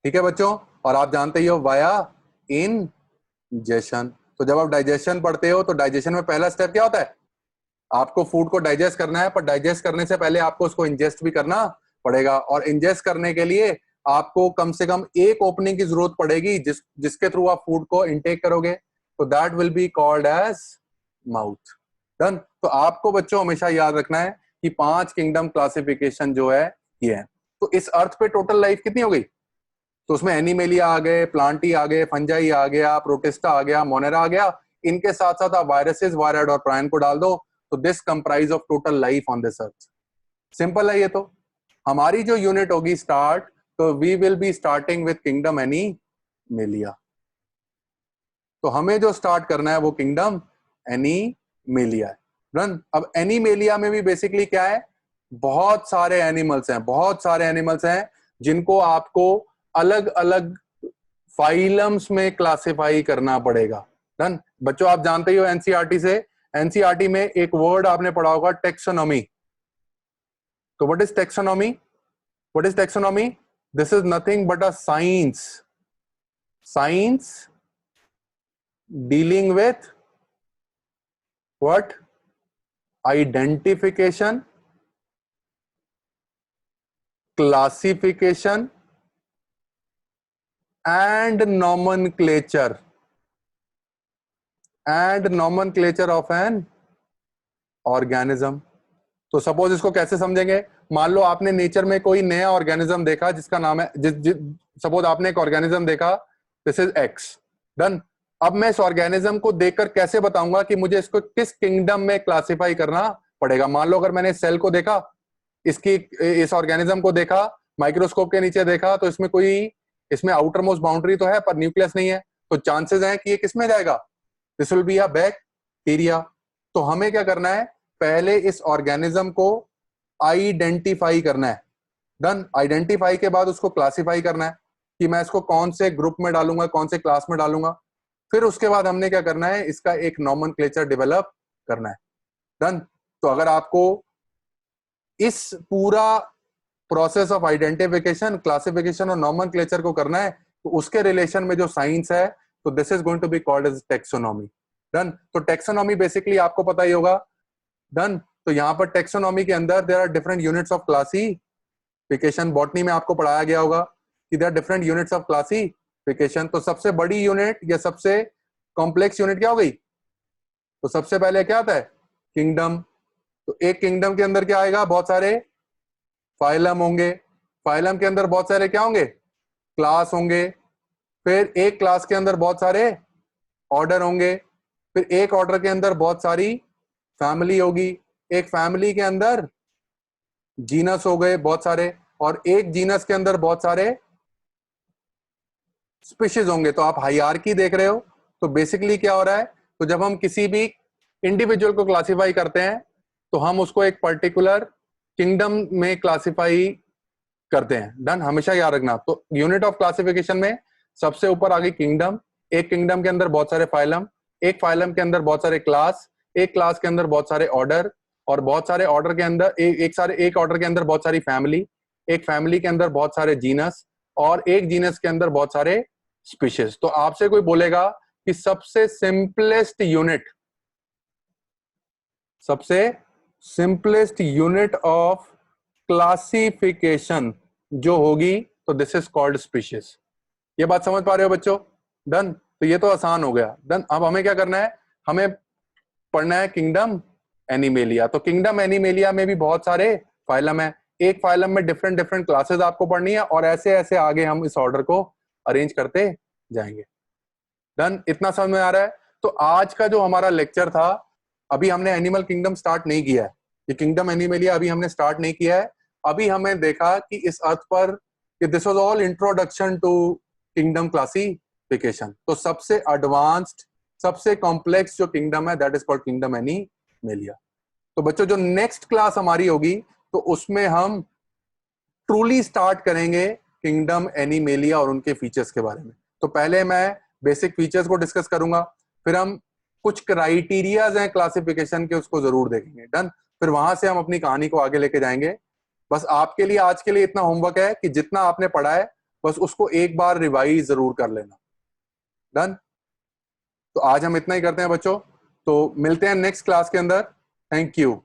ठीक है बच्चों, और आप जानते ही हो वाया इंजेशन। तो जब आप डाइजेशन पढ़ते हो तो डाइजेशन में पहला स्टेप क्या होता है? आपको फूड को डाइजेस्ट करना है, पर डाइजेस्ट करने से पहले आपको उसको इंजेस्ट भी करना पड़ेगा, और इंजेस्ट करने के लिए आपको कम से कम एक ओपनिंग की जरूरत पड़ेगी जिसके थ्रू आप फूड को इनटेक करोगे। तो that will be called as mouth. Done. तो आपको बच्चों हमेशा याद रखना है कि 5 किंगडम क्लासिफिकेशन जो है ये है। तो इस अर्थ पे टोटल लाइफ कितनी हो गई? तो उसमें एनिमेलिया आ गए, प्लांटी आ गए, फंजाई आ गया, प्रोटिस्टा आ गया, मोनेरा आ गया। इनके साथ साथ आप वायरसेस, वायराइड और प्रायन को डाल दो तो this comprise of total life on this earth. Simple है ये तो। हमारी जो यूनिट होगी स्टार्ट, तो we will be starting with kingdom animalia. तो हमें जो स्टार्ट करना है वो किंगडम एनिमेलिया है। रन। अब एनिमेलिया में भी बेसिकली क्या है? बहुत सारे एनिमल्स हैं जिनको आपको अलग अलग फाइलम्स में क्लासिफाई करना पड़ेगा। डन। बच्चों आप जानते ही हो एनसीईआरटी से, एनसीईआरटी में एक वर्ड आपने पढ़ा होगा टेक्सोनॉमी। तो what is taxonomy? What is taxonomy? This is nothing but a science dealing with what? Identification, classification and nomenclature of an organism। तो सपोज इसको कैसे समझेंगे? मान लो आपने नेचर में कोई नया ऑर्गेनिज्म देखा जिसका नाम है सपोज आपने एक ऑर्गेनिज्म देखा, दिस इज एक्स। डन। अब मैं इस ऑर्गेनिज्म को देखकर कैसे बताऊंगा कि मुझे इसको किस किंगडम में क्लासिफाई करना पड़ेगा? मान लो अगर मैंने इस सेल को देखा, इस ऑर्गेनिज्म को देखा, माइक्रोस्कोप के नीचे देखा, तो इसमें आउटर मोस्ट बाउंड्री तो है पर न्यूक्लियस नहीं है, तो चांसेस हैं कि ये किसमें जाएगा? This will be a bacteria. तो हमें क्या करना है? पहले इस ऑर्गेनिज्म को आइडेंटिफाई करना है। डन। आइडेंटिफाई के बाद उसको क्लासिफाई करना है। कि मैं इसको कौन से ग्रुप में डालूंगा, कौन से क्लास में डालूंगा। फिर उसके बाद हमने क्या करना है, इसका एक नॉमेनक्लेचर डेवलप करना है। डन। तो अगर आपको इस पूरा प्रोसेस ऑफ आइडेंटिफिकेशन, क्लासिफिकेशन और नॉमेनक्लेचर को करना है, तो उसके रिलेशन में जो साइंस है, तो this is going to be called as taxonomy. Done. तो टेक्सोनॉमी बेसिकली आपको पता ही होगा। डन। तो यहाँ पर टेक्सोनॉमी के अंदर there are different units of classification. Botany में आपको पढ़ाया गया होगा कि there are different units of classification. तो सबसे बड़ी यूनिट या सबसे कॉम्प्लेक्स यूनिट क्या हो गई? तो सबसे पहले क्या आता है? किंगडम। तो एक किंगडम के अंदर क्या आएगा? बहुत सारे फाइलम होंगे। फाइलम के अंदर बहुत सारे क्या होंगे? क्लास होंगे। फिर एक क्लास के अंदर बहुत सारे ऑर्डर होंगे। फिर एक ऑर्डर के अंदर बहुत सारी फैमिली होगी। एक फैमिली के अंदर जीनस हो गए बहुत सारे, और एक जीनस के अंदर बहुत सारे स्पीशीज होंगे। तो आप हायरार्की देख रहे हो। तो बेसिकली क्या हो रहा है, तो जब हम किसी भी इंडिविजुअल को क्लासिफाई करते हैं, तो हम उसको एक पर्टिकुलर किंगडम में क्लासिफाई करते हैं। डन। हमेशा याद रखना। तो यूनिट ऑफ क्लासिफिकेशन में सबसे ऊपर आ गई किंगडम। एक किंगडम के अंदर बहुत सारे फाइलम, एक फाइलम के अंदर बहुत सारे क्लास, एक क्लास के अंदर बहुत सारे ऑर्डर, और बहुत सारे ऑर्डर के अंदर एक ऑर्डर के अंदर बहुत सारी फैमिली, एक फैमिली के अंदर बहुत सारे जीनस, और एक जीनस के अंदर बहुत सारे स्पीशीज। तो आपसे कोई बोलेगा कि सबसे सिंपलेस्ट यूनिट ऑफ क्लासिफिकेशन जो होगी, तो दिस इज कॉल्ड स्पीशीज। ये बात समझ पा रहे हो बच्चों? डन। तो ये तो आसान हो गया। डन। अब हमें क्या करना है, हमें पढ़ना है किंगडम एनिमेलिया। तो किंगडम एनिमेलिया में भी बहुत सारे फाइलम है। एक फाइलम में डिफरेंट डिफरेंट क्लासेस आपको पढ़नी है, और ऐसे ऐसे आगे हम इस ऑर्डर को अरेंज करते जाएंगे। डन। इतना समझ में आ रहा है? तो आज का जो हमारा लेक्चर था, अभी हमने एनिमल किंगडम स्टार्ट नहीं किया है। ये किंगडम एनिमलिया अभी हमने स्टार्ट नहीं किया है। अभी हमें देखा कि इस अर्थ पर कि this was all introduction to kingdom classification. तो सबसे एडवांस्ड, सबसे कॉम्प्लेक्स जो किंगडम है, that is called kingdom animalia. तो बच्चों, जो नेक्स्ट क्लास हमारी होगी, तो उसमें हम ट्रूली स्टार्ट करेंगे किंगडम एनिमेलिया और उनके फीचर्स के बारे में। तो पहले मैं बेसिक फीचर्स को डिस्कस करूंगा, फिर हम कुछ क्राइटेरियाज हैं क्लासिफिकेशन के, उसको जरूर देखेंगे। डन। फिर वहां से हम अपनी कहानी को आगे लेके जाएंगे। बस आपके लिए आज के लिए इतना होमवर्क है कि जितना आपने पढ़ा है, बस उसको एक बार रिवाइज जरूर कर लेना। डन। तो आज हम इतना ही करते हैं बच्चों। तो मिलते हैं नेक्स्ट क्लास के अंदर। Thank you.